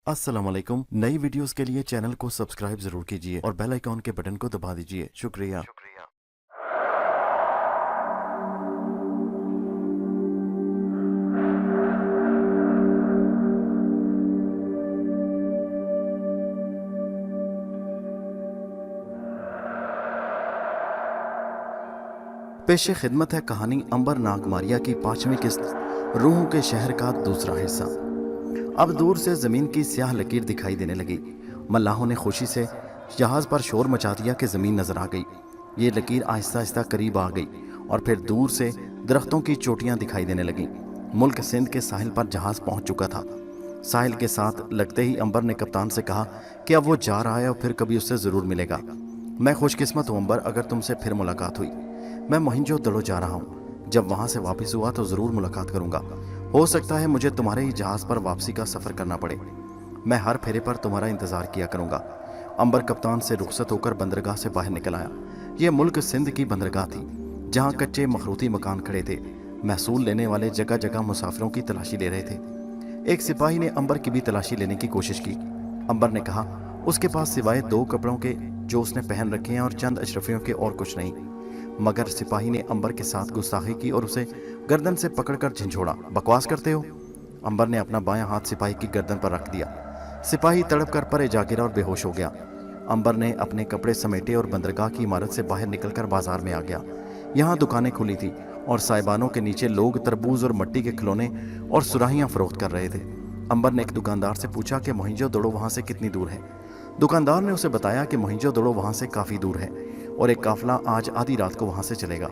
अस्सलाम वालेकुम। नई वीडियोस के लिए चैनल को सब्सक्राइब जरूर कीजिए और बेल आइकॉन के बटन को दबा दीजिए। शुक्रिया। पेशे खिदमत है कहानी अंबर नागमारिया की 5वीं किस्त, रूहों के शहर का दूसरा हिस्सा। अब दूर से जमीन की स्याह लकीर दिखाई देने लगी। मल्लाहों ने खुशी से जहाज पर शोर मचा दिया कि जमीन नजर आ गई। ये लकीर आहिस्ता आहिस्ता करीब आ गई और फिर दूर से दरख्तों की चोटियां दिखाई देने लगीं। मुल्क सिंध के साहिल पर जहाज पहुंच चुका था। साहिल के साथ लगते ही अंबर ने कप्तान से कहा कि अब वो जा रहा है और फिर कभी उससे ज़रूर मिलेगा। मैं खुशकिस्मत हूँ अंबर, अगर तुमसे फिर मुलाकात हुई। मैं मोहिंजोदड़ो जा रहा हूँ, जब वहाँ से वापस हुआ तो ज़रूर मुलाकात करूँगा। हो सकता है मुझे तुम्हारे ही जहाज़ पर वापसी का सफ़र करना पड़े। मैं हर फेरे पर तुम्हारा इंतज़ार किया करूँगा। अंबर कप्तान से रुखसत होकर बंदरगाह से बाहर निकल आया। यह मुल्क सिंध की बंदरगाह थी, जहाँ कच्चे मखरूती मकान खड़े थे। महसूल लेने वाले जगह जगह मुसाफिरों की तलाशी ले रहे थे। एक सिपाही ने अंबर की भी तलाशी लेने की कोशिश की। अंबर ने कहा उसके पास सिवाय 2 कपड़ों के जो उसने पहन रखे हैं और चंद अशरफियों के और कुछ नहीं। मगर सिपाही ने अंबर के साथ गुस्ताखी की और उसे गर्दन से पकड़कर झंझोड़ा। बकवास करते हो? अंबर ने अपना बायां हाथ सिपाही की गर्दन पर रख दिया। सिपाही तड़प कर परे जा गिरा और बेहोश हो गया। अंबर ने अपने कपड़े समेटे और बंदरगाह की इमारत से बाहर निकलकर बाजार में आ गया। यहाँ दुकानें खुली थी और साइबानों के नीचे लोग तरबूज और मिट्टी के खिलौने और सुराहियाँ फरोख्त कर रहे थे। अंबर ने एक दुकानदार से पूछा कि मोहिंजोदड़ो वहाँ से कितनी दूर है। दुकानदार ने उसे बताया कि मोहिंजोदड़ो वहाँ से काफ़ी दूर है और एक काफिला आज आधी रात को वहाँ से चलेगा।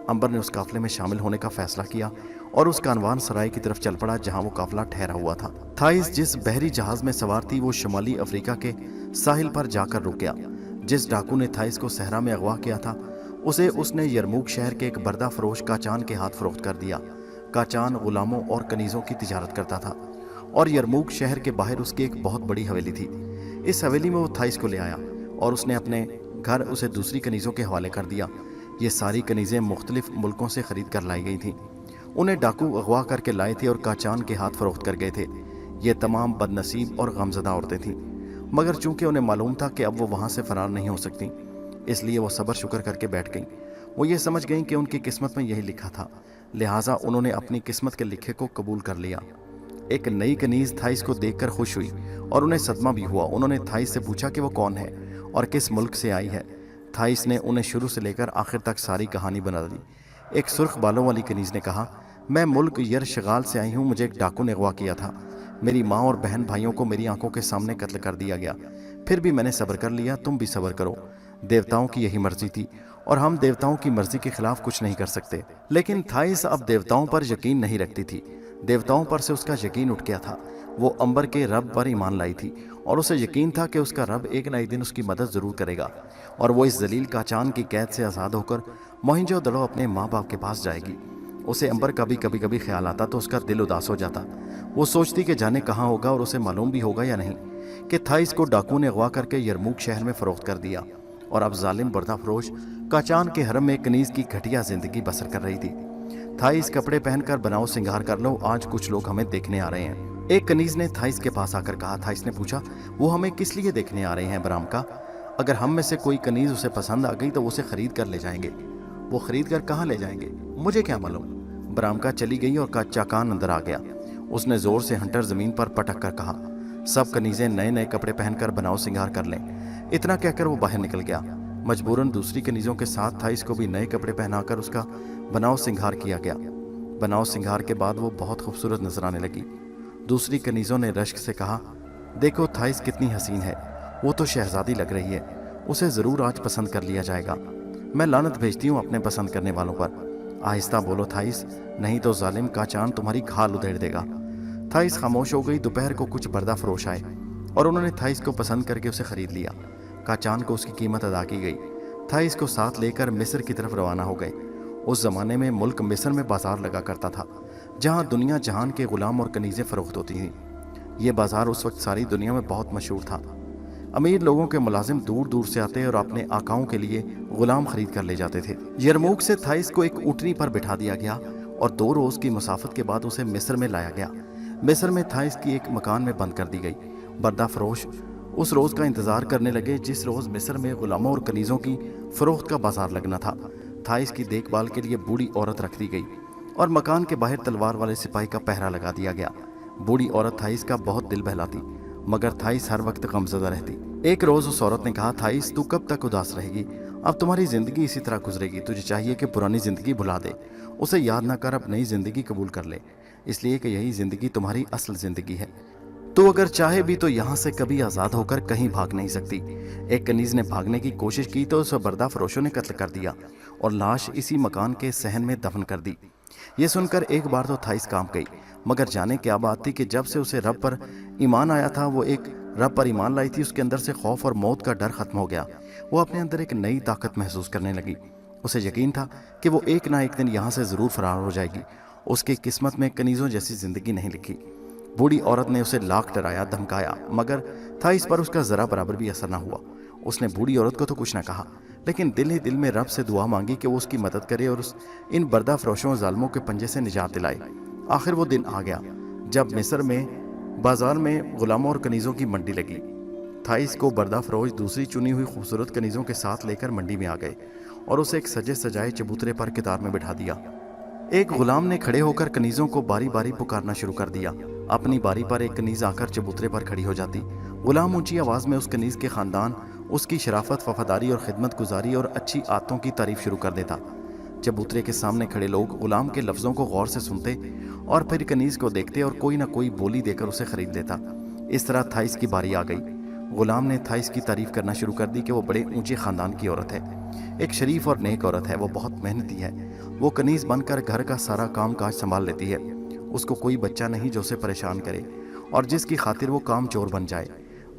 अंबर ने उस काफिले में शामिल होने का फैसला किया और उस कानवान सराय की तरफ चल पड़ा जहाँ वो काफिला ठहरा हुआ था। थाइस जिस बहरी जहाज में सवार थी वो शुमाली अफ्रीका के साहिल पर जाकर रुक गया। जिस डाकू ने थाइस को सहरा में अगवा किया था उसे उसने यरमूक शहर के एक बर्दा फरोश काचान के हाथ फरोख्त कर दिया। काचान गुलामों और कनीज़ों की तिजारत करता था और यरमूक शहर के बाहर उसकी एक बहुत बड़ी हवेली थी। इस हवेली में वो थाइस को ले आया और उसने अपने घर उसे दूसरी कनीज़ों के हवाले कर दिया। ये सारी कनीज़ें मुख्तलिफ मुल्कों से ख़रीद कर लाई गई थीं। उन्हें डाकू अगवा करके लाए थे और काचान के हाथ फरोख्त कर गए थे। ये तमाम बदनसीब और गमज़दा औरतें थीं, मगर चूंकि उन्हें मालूम था कि अब वो वहाँ से फ़रार नहीं हो सकती, इसलिए वो सब्र शुक्र करके बैठ गईं। वो ये समझ गईं कि उनकी किस्मत में यही लिखा था, लिहाजा उन्होंने अपनी किस्मत के लिखे को कबूल कर लिया। एक नई कनीज़ थाइस को देखकर खुश हुई और उन्हें सदमा भी हुआ। उन्होंने थाइस से पूछा कि वो कौन है और किस मुल्क से आई है। थाइस ने उन्हें शुरू से लेकर आखिर तक सारी कहानी बना दी। एक सुर्ख बालों वाली कनीज़ ने कहा, मैं मुल्क यरशगाल से आई हूँ। मुझे एक डाकू ने अगवा किया था। मेरी माँ और बहन भाइयों को मेरी आंखों के सामने कत्ल कर दिया गया, फिर भी मैंने सब्र कर लिया। तुम भी सब्र करो। देवताओं की यही मर्जी थी और हम देवताओं की मर्जी के खिलाफ कुछ नहीं कर सकते। लेकिन थाइस अब देवताओं पर यकीन नहीं रखती थी। देवताओं पर से उसका यकीन उठ गया था। वो अंबर के रब पर ईमान लाई थी और उसे यकीन था कि उसका रब एक न एक दिन उसकी मदद ज़रूर करेगा और वो इस जलील काचान की कैद से आज़ाद होकर मोहिंजोदड़ो अपने माँ बाप के पास जाएगी। उसे अंबर का भी कभी ख्याल आता तो उसका दिल उदास हो जाता। वो सोचती कि जाने कहाँ होगा और उसे मालूम भी होगा या नहीं कि थाइस को डाकू ने अगवा करके यरमूक शहर में फ़रोख्त कर दिया और अब जालिम बर्दा फरोश काचान के हरम में कनीज़ की घटिया ज़िंदगी बसर कर रही थी। थाइस कपड़े पहनकर बनाओ सिंगार कर लो, आज कुछ लोग हमें देखने आ रहे हैं। एक कनीज़ ने थाइस के पास आकर कहा। थाइस ने पूछा, वो हमें किस लिए देखने आ रहे हैं बराम का? अगर हम में से कोई कनीज़ उसे पसंद आ गई तो उसे खरीद कर ले जाएंगे। वो खरीद कर कहाँ ले जाएंगे मुझे क्या मालूम। बराम का चली गई और काचाकान अंदर आ गया। उसने ज़ोर से हंटर ज़मीन पर पटक कर कहा, सब कनीज़ें नए नए कपड़े पहनकर बनाओ सिंगार कर लें। इतना कहकर वो बाहर निकल गया। मजबूरन दूसरी कनीज़ों के साथ थाइस को भी नए कपड़े पहनाकर उसका बनाओ सिंगार किया गया। बनाओ सिंगार के बाद वो बहुत खूबसूरत नजर आने लगी। दूसरी कनीज़ों ने रश्क से कहा, देखो थाइस कितनी हसीन है, वो तो शहजादी लग रही है, उसे ज़रूर आज पसंद कर लिया जाएगा। मैं लानत भेजती हूँ अपने पसंद करने वालों पर। आहिस्ता बोलो थाइस, नहीं तो जालिम काचान तुम्हारी खाल उधेड़ देगा। थाइस खामोश हो गई। दोपहर को कुछ बर्दा फरोश आए और उन्होंने थाइस को पसंद करके उसे खरीद लिया। काचान को उसकी कीमत अदा की गई। थाइस को साथ लेकर मिस्र की तरफ रवाना हो गए। उस ज़माने में मुल्क मिस्र में बाजार लगा करता था, जहाँ दुनिया जहान के गुलाम और कनीज़ें फ़रोख्त होती थीं। ये बाज़ार उस वक्त सारी दुनिया में बहुत मशहूर था। अमीर लोगों के मुलाजिम दूर दूर से आते और अपने आकाओं के लिए गुलाम खरीद कर ले जाते थे। यरमूक से थाइस को एक ऊँटनी पर बिठा दिया गया और 2 रोज़ की मुसाफत के बाद उसे मिस्र में लाया गया। मिस्र में थाइस की एक मकान में बंद कर दी गई। बर्दा फरोश उस रोज़ का इंतज़ार करने लगे जिस रोज़ मिस्र में गुलामों और कनीज़ों की फ़रोख्त का बाजार लगना था। थाइस की देखभाल के लिए बूढ़ी औरत रख दी गई और मकान के बाहर तलवार वाले सिपाही का पहरा लगा दिया गया। बूढ़ी औरत थाइस का बहुत दिल बहलाती, मगर थाइस हर वक्त गमज़दा रहती। एक रोज़ उस औरत ने कहा, थाइस तू कब तक उदास रहेगी? अब तुम्हारी ज़िंदगी इसी तरह गुजरेगी। तुझे चाहिए कि पुरानी ज़िंदगी भुला दे, उसे याद ना कर, अब नई ज़िंदगी कबूल कर ले, इसलिए कि यही ज़िंदगी तुम्हारी असल ज़िंदगी है। तो अगर चाहे भी तो यहाँ से कभी आज़ाद होकर कहीं भाग नहीं सकती। एक कनीज़ ने भागने की कोशिश की तो उसे बर्दा फरोशों ने कत्ल कर दिया और लाश इसी मकान के सहन में दफन कर दी। ये सुनकर एक बार तो थाइस कांप गई, मगर जाने क्या बात थी कि जब से उसे रब पर ईमान आया था, वो एक रब पर ईमान लाई थी, उसके अंदर से खौफ और मौत का डर खत्म हो गया। वो अपने अंदर एक नई ताकत महसूस करने लगी। उसे यकीन था कि वो एक ना एक दिन यहाँ से ज़रूर फरार हो जाएगी। उसकी किस्मत में कनीज़ों जैसी ज़िंदगी नहीं लिखी। बूढ़ी औरत ने उसे लाख डराया, धमकाया, मगर थाइस पर उसका ज़रा बराबर भी असर ना हुआ। उसने बूढ़ी औरत को तो कुछ ना कहा, लेकिन दिल ही दिल में रब से दुआ मांगी कि वो उसकी मदद करे और इन बर्दा फरोशों ज़ालिमों के पंजे से निजात दिलाए। आखिर वो दिन आ गया जब मिस्र में बाजार में गुलामों और कनीज़ों की मंडी लगी। थाइस को बर्दा फरोश दूसरी चुनी हुई खूबसूरत कनीज़ों के साथ लेकर मंडी में आ गए और उसे एक सजे सजाए चबूतरे पर कितार में बिठा दिया। एक गुलाम ने खड़े होकर कनीज़ों को बारी बारी पुकारना शुरू कर दिया। अपनी बारी पर एक कनीज़ आकर चबूतरे पर खड़ी हो जाती। गुलाम ऊंची आवाज़ में उस कनीज़ के ख़ानदान, उसकी शराफत, वफादारी और खिदमत गुजारी और अच्छी आदतों की तारीफ शुरू कर देता। चबूतरे के सामने खड़े लोग गुलाम के लफ्ज़ों को गौर से सुनते और फिर कनीज़ को देखते और कोई ना कोई बोली देकर उसे ख़रीद लेता। इस तरह थाइस की बारी आ गई। गुलाम ने थाइस की तारीफ़ करना शुरू कर दी कि वो बड़े ऊंचे ख़ानदान की औरत है, एक शरीफ और नेक औरत है, वो बहुत मेहनती है, वो कनीज़ बनकर घर का सारा काम काज संभाल लेती है, उसको कोई बच्चा नहीं जो उसे परेशान करे और जिसकी खातिर वो काम चोर बन जाए।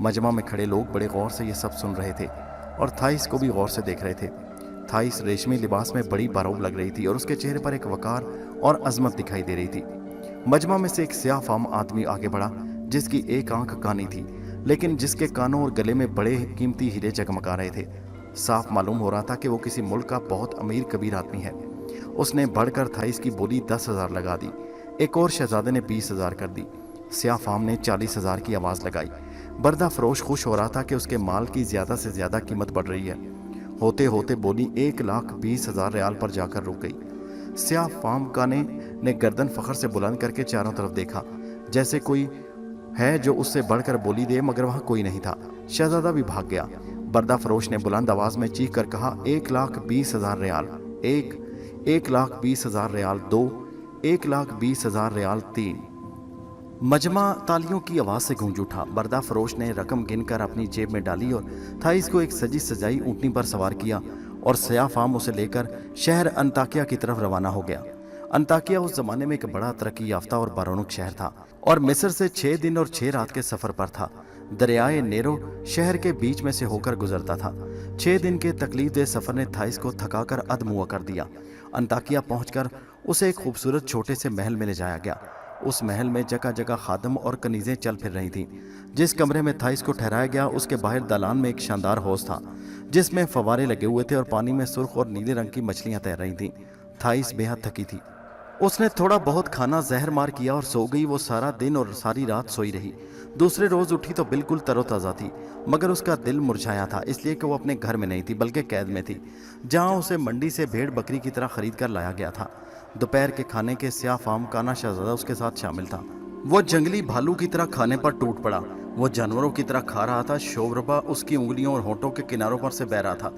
मजमा में खड़े लोग बड़े गौर से ये सब सुन रहे थे और थाइस को भी गौर से देख रहे थे। थाइस रेशमी लिबास में बड़ी बारूब लग रही थी और उसके चेहरे पर एक वकार और अजमत दिखाई दे रही थी। मजमा में से एक स्याह फाम आदमी आगे बढ़ा जिसकी एक आंख कानी थी, लेकिन जिसके कानों और गले में बड़े कीमती हीरे जगमगा रहे थे। साफ मालूम हो रहा था कि वो किसी मुल्क का बहुत अमीर कबीर आदमी है। उसने बढ़कर थाइस की बोली 10,000 लगा दी। एक और शहजादे ने 20,000 कर दी। स्याह फाम ने 40,000 की आवाज़ लगाई। बर्दा फरोश खुश हो रहा था कि उसके माल की ज़्यादा से ज़्यादा कीमत बढ़ रही है। होते होते बोली 1,20,000 रियाल पर जाकर रुक गई। स्याह फाम काने ने गर्दन फ़ख्र से बुलंद करके चारों तरफ देखा, जैसे कोई है जो उससे बढ़कर बोली दे, मगर वहाँ कोई नहीं था। शहजादा भी भाग गया। बर्दा फरोश ने बुलंद आवाज़ में चीख कर कहा, 1,20,000 रियाल, 1,20,000 रियाल 2, 1,20,000 रियाल 3। मजमा तालियों की आवाज़ से गूंज उठा। बर्दा फरोश ने रकम गिनकर अपनी जेब में डाली और थाइस को एक सजी सजाई ऊँटनी पर सवार किया और स्याह फाम उसे लेकर शहर अंताकिया की तरफ रवाना हो गया। अंताकिया उस ज़माने में एक बड़ा तरक्की याफ्ता और बारोनुक शहर था और मिस्र से 6 दिन और 6 रात के सफ़र पर था। दरियाए नेरो शहर के बीच में से होकर गुजरता था। 6 दिन के तकलीफदेह सफ़र ने थाइस को थकाकर अधमुआ कर दिया। अंताकिया पहुंचकर उसे एक खूबसूरत छोटे से महल में ले जाया गया। उस महल में जगह जगह खादम और कनीज़ें चल फिर रही थीं। जिस कमरे में थाइस को ठहराया गया उसके बाहर दालान में एक शानदार हौज था जिसमें फव्वारे लगे हुए थे और पानी में सुर्ख और नीले रंग की मछलियां तैर रही थीं। थाइस बेहद थकी थी। उसने थोड़ा बहुत खाना जहर मार किया और सो गई। वो सारा दिन और सारी रात सोई रही। दूसरे रोज़ उठी तो बिल्कुल तरोताज़ा थी, मगर उसका दिल मुरझाया था, इसलिए कि वो अपने घर में नहीं थी बल्कि कैद में थी, जहाँ उसे मंडी से भेड़ बकरी की तरह खरीद कर लाया गया था। दोपहर के खाने के स्याह फाम काना शहजादा उसके साथ शामिल था। वो जंगली भालू की तरह खाने पर टूट पड़ा। वो जानवरों की तरह खा रहा था। शोरबा उसकी उंगलियों और होठों के किनारों पर से बह रहा था।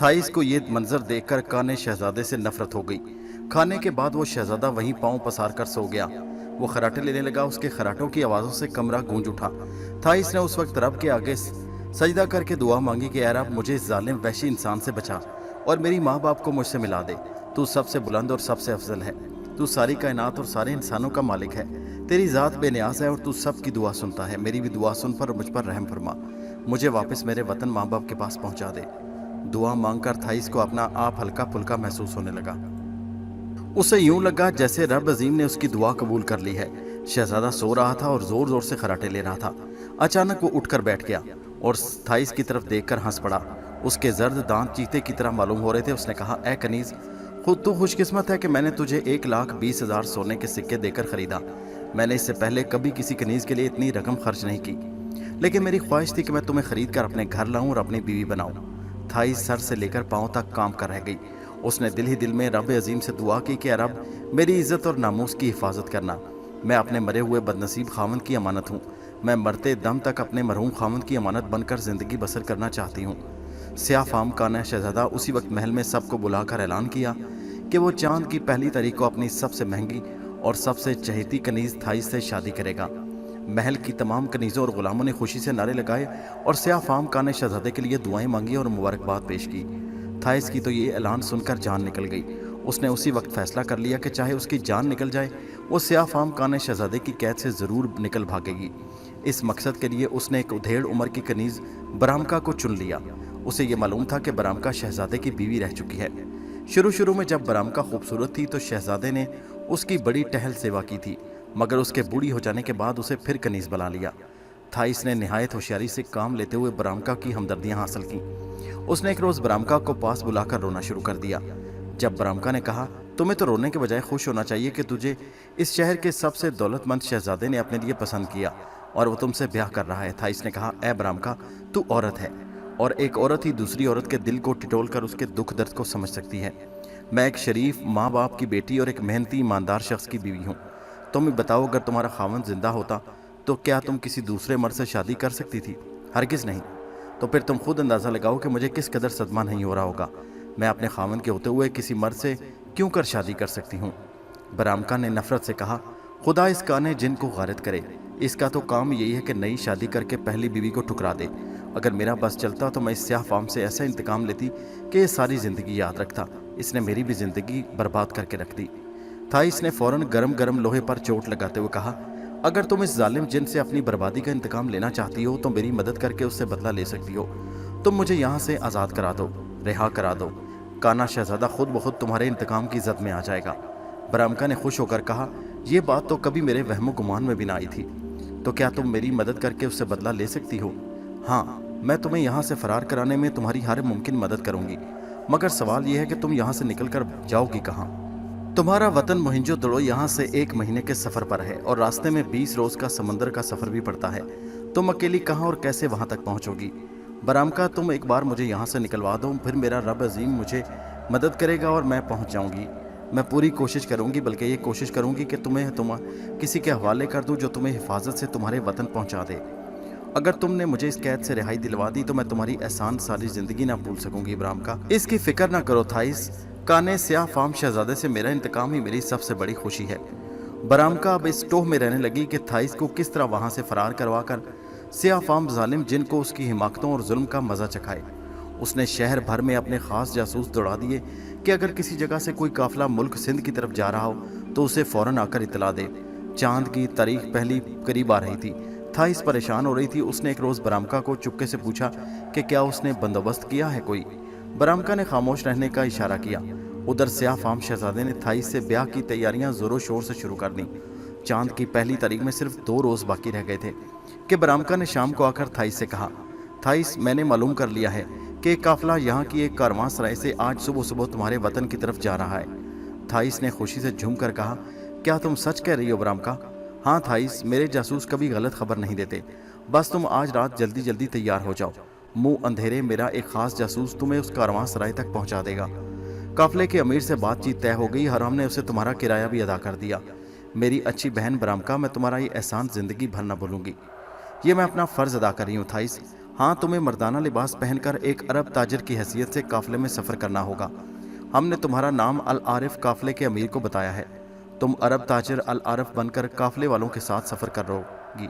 थाइस को ये मंजर देखकर काने शहजादे से नफरत हो गई। खाने के बाद वो शहजादा वहीं पांव पसार कर सो गया। वो खराटे लेने लगा। उसके खराटों की आवाज़ों से कमरा गूंज उठा। थाइस ने उस वक्त रब के आगे सजदा करके दुआ मांगी कि ऐ रब, मुझे इस जालिम वहशी इंसान से बचा और मेरी माँ बाप को मुझसे मिला दे। तू सबसे बुलंद और सबसे अफजल है। तू सारी कायनात और सारे इंसानों का मालिक है। तेरी ज़ात बेनियाज है और तू सब की दुआ सुनता है। मेरी भी दुआ सुन पर मुझ पर रहम फरमा। मुझे वापस मेरे वतन माँ बाप के पास पहुँचा दे। दुआ मांगकर थाइस को अपना आप हल्का फुल्का महसूस होने लगा। उसे यूं लगा जैसे रब अजीम ने उसकी दुआ कबूल कर ली है। शहजादा सो रहा था और ज़ोर ज़ोर से खराटे ले रहा था। अचानक वो उठकर बैठ गया और थाइस की तरफ देखकर हंस पड़ा। उसके जर्द दांत चीते की तरह मालूम हो रहे थे। उसने कहा, ए कनीज़, खुद तू खुशकिस्मत है कि मैंने तुझे 1,20,000 सोने के सिक्के देकर ख़रीदा। मैंने इससे पहले कभी किसी कनीज़ के लिए इतनी रकम खर्च नहीं की, लेकिन मेरी ख्वाहिश थी कि मैं तुम्हें खरीद कर अपने घर लाऊं और अपनी बीवी बनाऊं। थाइस सर से लेकर पांव तक काम कर रह गई। उसने दिल ही दिल में रब अजीम से दुआ की कि रब, मेरी इज्जत और नामूस की हिफाजत करना। मैं अपने मरे हुए बदनसीब खावंद की अमानत हूँ। मैं मरते दम तक अपने मरहूम खावंद की अमानत बनकर ज़िंदगी बसर करना चाहती हूँ। स्याह फाम काना शहजादा उसी वक्त महल में सबको बुलाकर ऐलान किया कि वो चांद की पहली तारीख को अपनी सबसे महंगी और सबसे चहेती कनीज़ थाइस से शादी करेगा। महल की तमाम कनीज़ों और ग़ुलामों ने खुशी से नारे लगाए और स्याह फाम काने शहजादे के लिए दुआएं मांगी और मुबारकबाद पेश की। थाइस की तो ये ऐलान सुनकर जान निकल गई। उसने उसी वक्त फैसला कर लिया कि चाहे उसकी जान निकल जाए, वो स्याह फाम काने शहजादे की कैद से ज़रूर निकल भागेगी। इस मकसद के लिए उसने एक उधेड़ उम्र की कनीज़ बरामका को चुन लिया। उसे ये मालूम था कि बरामका शहजादे की बीवी रह चुकी है। शुरू में जब बरामका खूबसूरत थी तो शहजादे ने उसकी बड़ी टहल सेवा की थी, मगर उसके बूढ़ी हो जाने के बाद उसे फिर कनीज़ बना लिया। थाइस ने निहायत होशियारी से काम लेते हुए बरामका की हमदर्दियाँ हासिल की। उसने एक रोज़ बरामका को पास बुलाकर रोना शुरू कर दिया। जब बरामका ने कहा, तुम्हें तो रोने के बजाय खुश होना चाहिए कि तुझे इस शहर के सबसे दौलतमंद शहजादे ने अपने लिए पसंद किया और वो तुमसे ब्याह कर रहा है। थाइस ने कहा, ए बरामका, तू औरत है और एक औरत ही दूसरी औरत के दिल को टिटोल कर उसके दुख दर्द को समझ सकती है। मैं एक शरीफ माँ बाप की बेटी और एक मेहनती ईमानदार शख्स की बीवी हूँ। तुम ही बताओ, अगर तुम्हारा खावंद जिंदा होता तो क्या तुम किसी दूसरे मर्द से शादी कर सकती थी? हरगिज़ नहीं। तो फिर तुम खुद अंदाज़ा लगाओ कि मुझे किस कदर सदमा नहीं हो रहा होगा। मैं अपने खावंद के होते हुए किसी मर्द से क्यों कर शादी कर सकती हूँ? बरामका ने नफरत से कहा, खुदा इस काने जिन को गारत करे। इसका तो काम यही है कि नई शादी करके पहली बीवी को ठुकरा दे। अगर मेरा बस चलता तो मैं इस स्याह फाम से ऐसा इंतकाम लेती कि ये सारी ज़िंदगी याद रखता। इसने मेरी भी ज़िंदगी बर्बाद करके रख दी। थाइस ने फ़ौरन गरम गरम लोहे पर चोट लगाते हुए कहा, अगर तुम इस जालिम जिन से अपनी बर्बादी का इंतकाम लेना चाहती हो तो मेरी मदद करके उससे बदला ले सकती हो। तुम मुझे यहाँ से आज़ाद करा दो, रिहा करा दो। काना शहजादा खुद ब खुद तुम्हारे इंतकाम की जद में आ जाएगा। बरामका ने खुश होकर कहा, यह बात तो कभी मेरे वहमो गुमान में भी ना आई थी। तो क्या तुम मेरी मदद करके उससे बदला ले सकती हो? हाँ, मैं तुम्हें यहाँ से फरार कराने में तुम्हारी हर मुमकिन मदद करूँगी, मगर सवाल यह है कि तुम यहाँ से निकल कर जाओगी कहाँ? तुम्हारा वतन मोहिंजो दड़ो यहाँ से 1 महीने के सफ़र पर है और रास्ते में 20 रोज़ का समंदर का सफ़र भी पड़ता है। तुम अकेली कहाँ और कैसे वहाँ तक पहुँचोगी? बरामका, तुम एक बार मुझे यहाँ से निकलवा दो, फिर मेरा रब अजीम मुझे मदद करेगा और मैं पहुँच जाऊँगी। मैं पूरी कोशिश करूँगी, बल्कि ये कोशिश करूँगी कि तुम किसी के हवाले कर दूँ जो तुम्हें हिफाजत से तुम्हारे वतन पहुँचा दे। अगर तुमने मुझे इस कैद से रिहाई दिलवा दी तो मैं तुम्हारी एहसान सारी ज़िंदगी ना भूल सकूँगी। बरामका, इसकी फ़िक्र ना करो थाइस, काने स्याह फाम शहजादे से मेरा इंतकाम ही मेरी सबसे बड़ी खुशी है। बरामका अब इस टोह में रहने लगी कि थाइस को किस तरह वहाँ से फरार करवा कर स्याह फाम जालिम जिन को उसकी हिमाकतों और जुल्म का मज़ा चखाए। उसने शहर भर में अपने ख़ास जासूस दौड़ा दिए कि अगर किसी जगह से कोई काफ़िला मुल्क सिंध की तरफ जा रहा हो तो उसे फ़ौरन आकर इतला दे। चांद की तारीख पहली करीब आ रही थी। थाइस परेशान हो रही थी। उसने एक रोज़ बरामका को चुपके से पूछा कि क्या उसने बंदोबस्त किया है कोई? बरामका ने खामोश रहने का इशारा किया। उधर स्याह फाम शहजादे ने थाइस से ब्याह की तैयारियां ज़ोरों शोर से शुरू कर दी। चांद की पहली तारीख में सिर्फ 2 रोज़ बाकी रह गए थे कि बरामका ने शाम को आकर थाइस से कहा, थाइस, मैंने मालूम कर लिया है कि काफ़िला यहाँ की एक कारवां सराय से आज सुबह सुबह तुम्हारे वतन की तरफ जा रहा है। थाइस ने खुशी से झूम कर कहा, क्या तुम सच कह रही हो बरामका? हाँ थाइस, मेरे जासूस कभी गलत खबर नहीं देते। बस तुम आज रात जल्दी जल्दी तैयार हो जाओ। मुंह अंधेरे मेरा एक ख़ास जासूस तुम्हें उस कारवां सराय तक पहुँचा देगा। काफ़िले के अमीर से बातचीत तय हो गई और हमने उसे तुम्हारा किराया भी अदा कर दिया। मेरी अच्छी बहन बरामका, मैं तुम्हारा ये एहसान ज़िंदगी भर न भूलूंगी। ये मैं अपना फ़र्ज़ अदा कर रही हूँ थाइस। हाँ, तुम्हें मर्दाना लिबास पहनकर एक अरब ताजिर की हैसियत से काफ़िले में सफ़र करना होगा। हमने तुम्हारा नाम अल आरिफ काफ़िले के अमीर को बताया है। तुम अरब ताजिर अल आरिफ बनकर काफ़िले वालों के साथ सफ़र करोगी।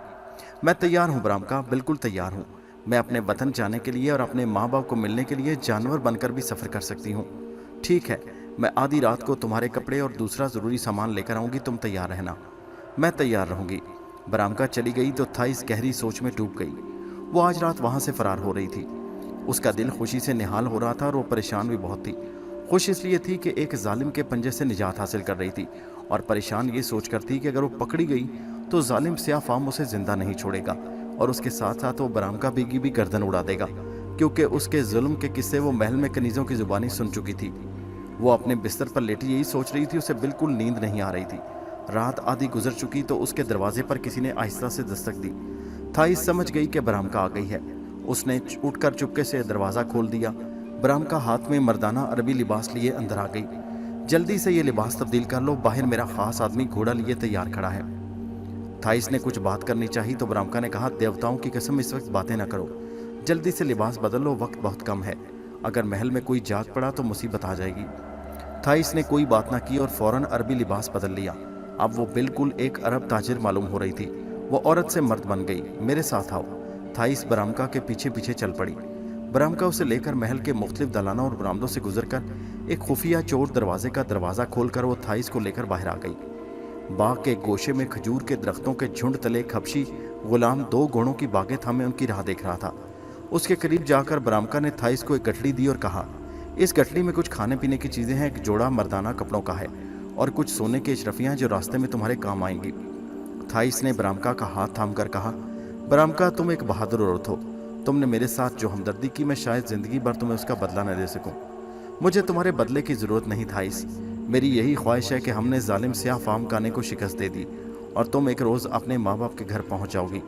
मैं तैयार हूँ बरामका, बिल्कुल तैयार हूँ। मैं अपने वतन जाने के लिए और अपने माँ बाप को मिलने के लिए जानवर बनकर भी सफ़र कर सकती हूँ। ठीक है, मैं आधी रात को तुम्हारे कपड़े और दूसरा ज़रूरी सामान लेकर आऊँगी, तुम तैयार रहना। मैं तैयार रहूँगी। बरामका चली गई तो थाइस गहरी सोच में डूब गई। वो आज रात वहाँ से फ़रार हो रही थी। उसका दिल खुशी से निहाल हो रहा था और वो परेशान भी बहुत थी। खुश इसलिए थी कि एक जालिम के पंजे से निजात हासिल कर रही थी, और परेशान ये सोच कर थी कि अगर वो पकड़ी गई तो जालिम स्याह फाम उसे ज़िंदा नहीं छोड़ेगा और उसके साथ साथ वो बरामका बीगी भी गर्दन उड़ा देगा, क्योंकि उसके जुल्म के किस्से वो महल में कनीज़ों की ज़ुबानी सुन चुकी थी। वो अपने बिस्तर पर लेटी यही सोच रही थी। उसे बिल्कुल नींद नहीं आ रही थी। रात आधी गुजर चुकी तो उसके दरवाजे पर किसी ने आहिस्ता से दस्तक दी। थाइस समझ गई कि बरामका आ गई है। उसने उठकर चुपके से दरवाज़ा खोल दिया। बरामका हाथ में मर्दाना अरबी लिबास लिए अंदर आ गई। जल्दी से ये लिबास तब्दील कर लो, बाहर मेरा खास आदमी घोड़ा लिए तैयार खड़ा है। थाइस ने कुछ बात करनी चाहिए तो बरामका ने कहा, देवताओं की कसम इस वक्त बातें ना करो, जल्दी से लिबास बदल लो, वक्त बहुत कम है। अगर महल में कोई जाग पड़ा तो मुसीबत आ जाएगी। थाइस ने कोई बात ना की और फौरन अरबी लिबास बदल लिया। अब वो बिल्कुल एक अरब ताजिर मालूम हो रही थी। वो औरत से मर्द बन गई। मेरे साथ आओ। थाइस बरामका के पीछे पीछे चल पड़ी। बरामका उसे लेकर महल के मुख्तलिफ दलानों और बरामदों से गुजरकर एक खुफिया चोर दरवाजे का दरवाज़ा खोलकर वो थाइस को लेकर बाहर आ गई। बाग के गोशे में खजूर के दरख्तों के झुंड तले खबशी गुलाम 2 घोड़ों की बागें थामे उनकी राह देख रहा था। उसके करीब जाकर बरामका ने थाइस को एक गठड़ी दी और कहा, इस गठड़ी में कुछ खाने पीने की चीज़ें हैं, एक जोड़ा मर्दाना कपड़ों का है और कुछ सोने की अशरफियाँ जो रास्ते में तुम्हारे काम आएंगी। थाइस ने बरामका का हाथ थाम कर कहा, बरामका तुम एक बहादुर औरत हो। तुमने मेरे साथ जो हमदर्दी की मैं शायद ज़िंदगी भर तुम्हें उसका बदला न दे सकूं। मुझे तुम्हारे बदले की ज़रूरत नहीं थाइस। मेरी यही ख्वाहिश है कि हमने जालिम स्याह फाम खाने को शिकस्त दे दी और तुम एक रोज़ अपने माँ बाप के घर पहुँच जाओगी।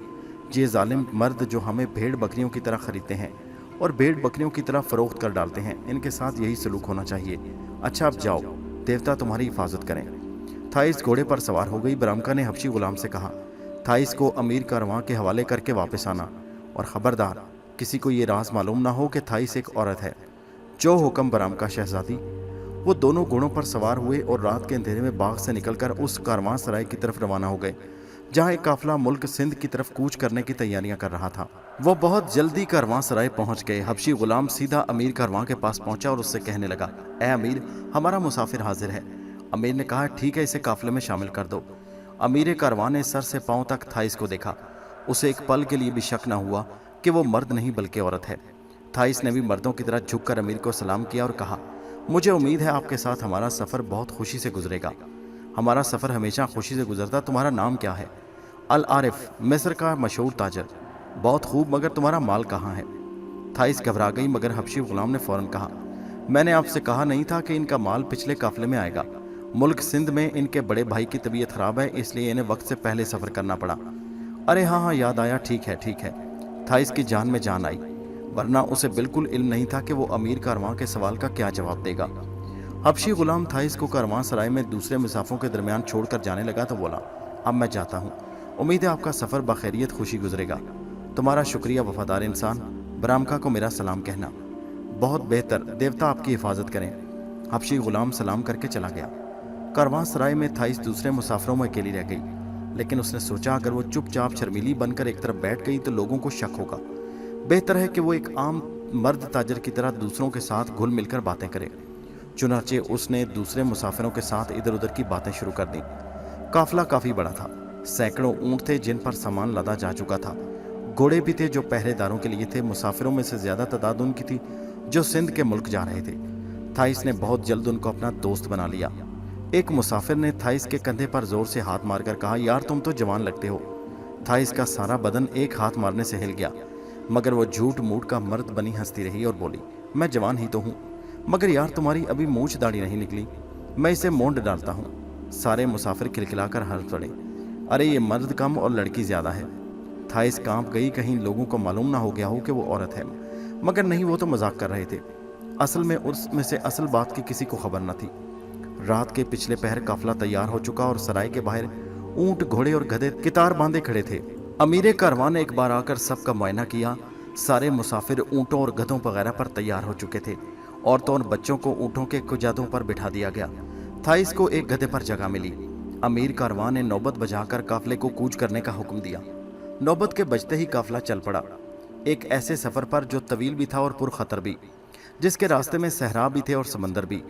ये जालिम मर्द जो हमें भेड़ बकरियों की तरह ख़रीदते हैं और भेड़ बकरियों की तरह फ़रोख्त कर डालते हैं, इनके साथ यही सलूक होना चाहिए। अच्छा अब जाओ, देवता तुम्हारी हिफाजत करें। थाइस घोड़े पर सवार हो गई। बरामका ने हबशी गुलाम से कहा, थाइस को अमीर कारवां के हवाले करके वापस आना और ख़बरदार किसी को ये राज मालूम ना हो कि थाइस एक औरत है। जो हुक्म बरामका शहजादी। वो दोनों घोड़ों पर सवार हुए और रात के अंधेरे में बाग से निकलकर उस कारवां सराय की तरफ रवाना हो गए जहाँ एक काफिला मुल्क सिंध की तरफ कूच करने की तैयारियां कर रहा था। वो बहुत जल्दी कारवां सराय पहुंच गए। हबशी गुलाम सीधा अमीर कारवां के पास पहुंचा और उससे कहने लगा, ए अमीर, हमारा मुसाफिर हाजिर है। अमीर ने कहा, ठीक है, इसे काफिले में शामिल कर दो। अमीर कारवां ने सर से पांव तक थाइस को देखा। उसे एक पल के लिए भी शक न हुआ कि वो मर्द नहीं बल्कि औरत है। थाइस ने भी मर्दों की तरह झुककर अमीर को सलाम किया और कहा, मुझे उम्मीद है आपके साथ हमारा सफ़र बहुत खुशी से गुजरेगा। हमारा सफ़र हमेशा खुशी से गुजरता। तुम्हारा नाम क्या है? अल आरिफ, मिस्र का मशहूर ताजर। बहुत खूब, मगर तुम्हारा माल कहाँ है? थाइस घबरा गई, मगर हबशी गुलाम ने फ़ौरन कहा, मैंने आपसे कहा नहीं था कि इनका माल पिछले काफिले में आएगा। मुल्क सिंध में इनके बड़े भाई की तबीयत ख़राब है, इसलिए इन्हें वक्त से पहले सफ़र करना पड़ा। अरे हाँ हाँ, याद आया, ठीक है ठीक है। थाइस की जान में जान आई, वरना उसे बिल्कुल इल्म नहीं था कि वो अमीर कारवां के सवाल का क्या जवाब देगा। हबशी गुलाम थाइस को कारवां सराय में दूसरे मुसाफिरों के दरमियान छोड़कर जाने लगा तो बोला, अब मैं जाता हूँ। उम्मीद है आपका सफ़र बखैरियत खुशी गुजरेगा। तुम्हारा शुक्रिया वफादार इंसान। बरामका को मेरा सलाम कहना। बहुत बेहतर, देवता आपकी हिफाजत करें। हबशी गुलाम सलाम करके चला गया। कारवां सराय में थाइस दूसरे मुसाफिरों में अकेली रह गई, लेकिन उसने सोचा अगर वो चुपचाप शर्मीली बनकर एक तरफ बैठ गई तो लोगों को शक होगा। बेहतर है कि वो एक आम मर्द ताजर की तरह दूसरों के साथ घुल मिलकर बातें करे। चुनाचे उसने दूसरे मुसाफिरों के साथ इधर उधर की बातें शुरू कर दी। काफिला काफ़ी बड़ा था। सैकड़ों ऊँट थे जिन पर सामान लदा जा चुका था। घोड़े भी थे जो पहरेदारों के लिए थे। मुसाफिरों में से ज़्यादा तादाद उनकी थी जो सिंध के मुल्क जा रहे थे। थाइस ने बहुत जल्द उनको अपना दोस्त बना लिया। एक मुसाफिर ने थाइस के कंधे पर जोर से हाथ मारकर कहा, यार तुम तो जवान लगते हो। थाइस का सारा बदन एक हाथ मारने से हिल गया, मगर वो झूठ मूठ का मर्द बनी हंसती रही और बोली, मैं जवान ही तो हूँ, मगर यार तुम्हारी अभी मूछ दाढ़ी नहीं निकली, मैं इसे मोंड डालता हूँ। सारे मुसाफिर खिलखिलाकर हंस पड़े। अरे ये मर्द कम और लड़की ज़्यादा है। थाइस कांप गई, कहीं लोगों को मालूम ना हो गया हो कि वो औरत है। मगर नहीं, वो तो मजाक कर रहे थे। असल में उसमें से असल बात की किसी को खबर न थी। रात के पिछले पहर काफिला तैयार हो चुका और सराय के बाहर ऊंट, घोड़े और गधे कितार बांधे खड़े थे। अमीर कारवां ने एक बार आकर सबका मुआयना किया। सारे मुसाफिर ऊँटों और गधों वगैरह पर तैयार हो चुके थे। औरतों और बच्चों को ऊँटों के कुजादों पर बिठा दिया गया। थाइस को एक गधे पर जगह मिली। अमीर कारवां ने नौबत बजाकर काफिले को कूच करने का हुक्म दिया। नौबत के बजते ही काफिला चल पड़ा, एक ऐसे सफ़र पर जो तवील भी था और पुरखतर भी, जिसके रास्ते में सहरा भी थे और समंदर भी,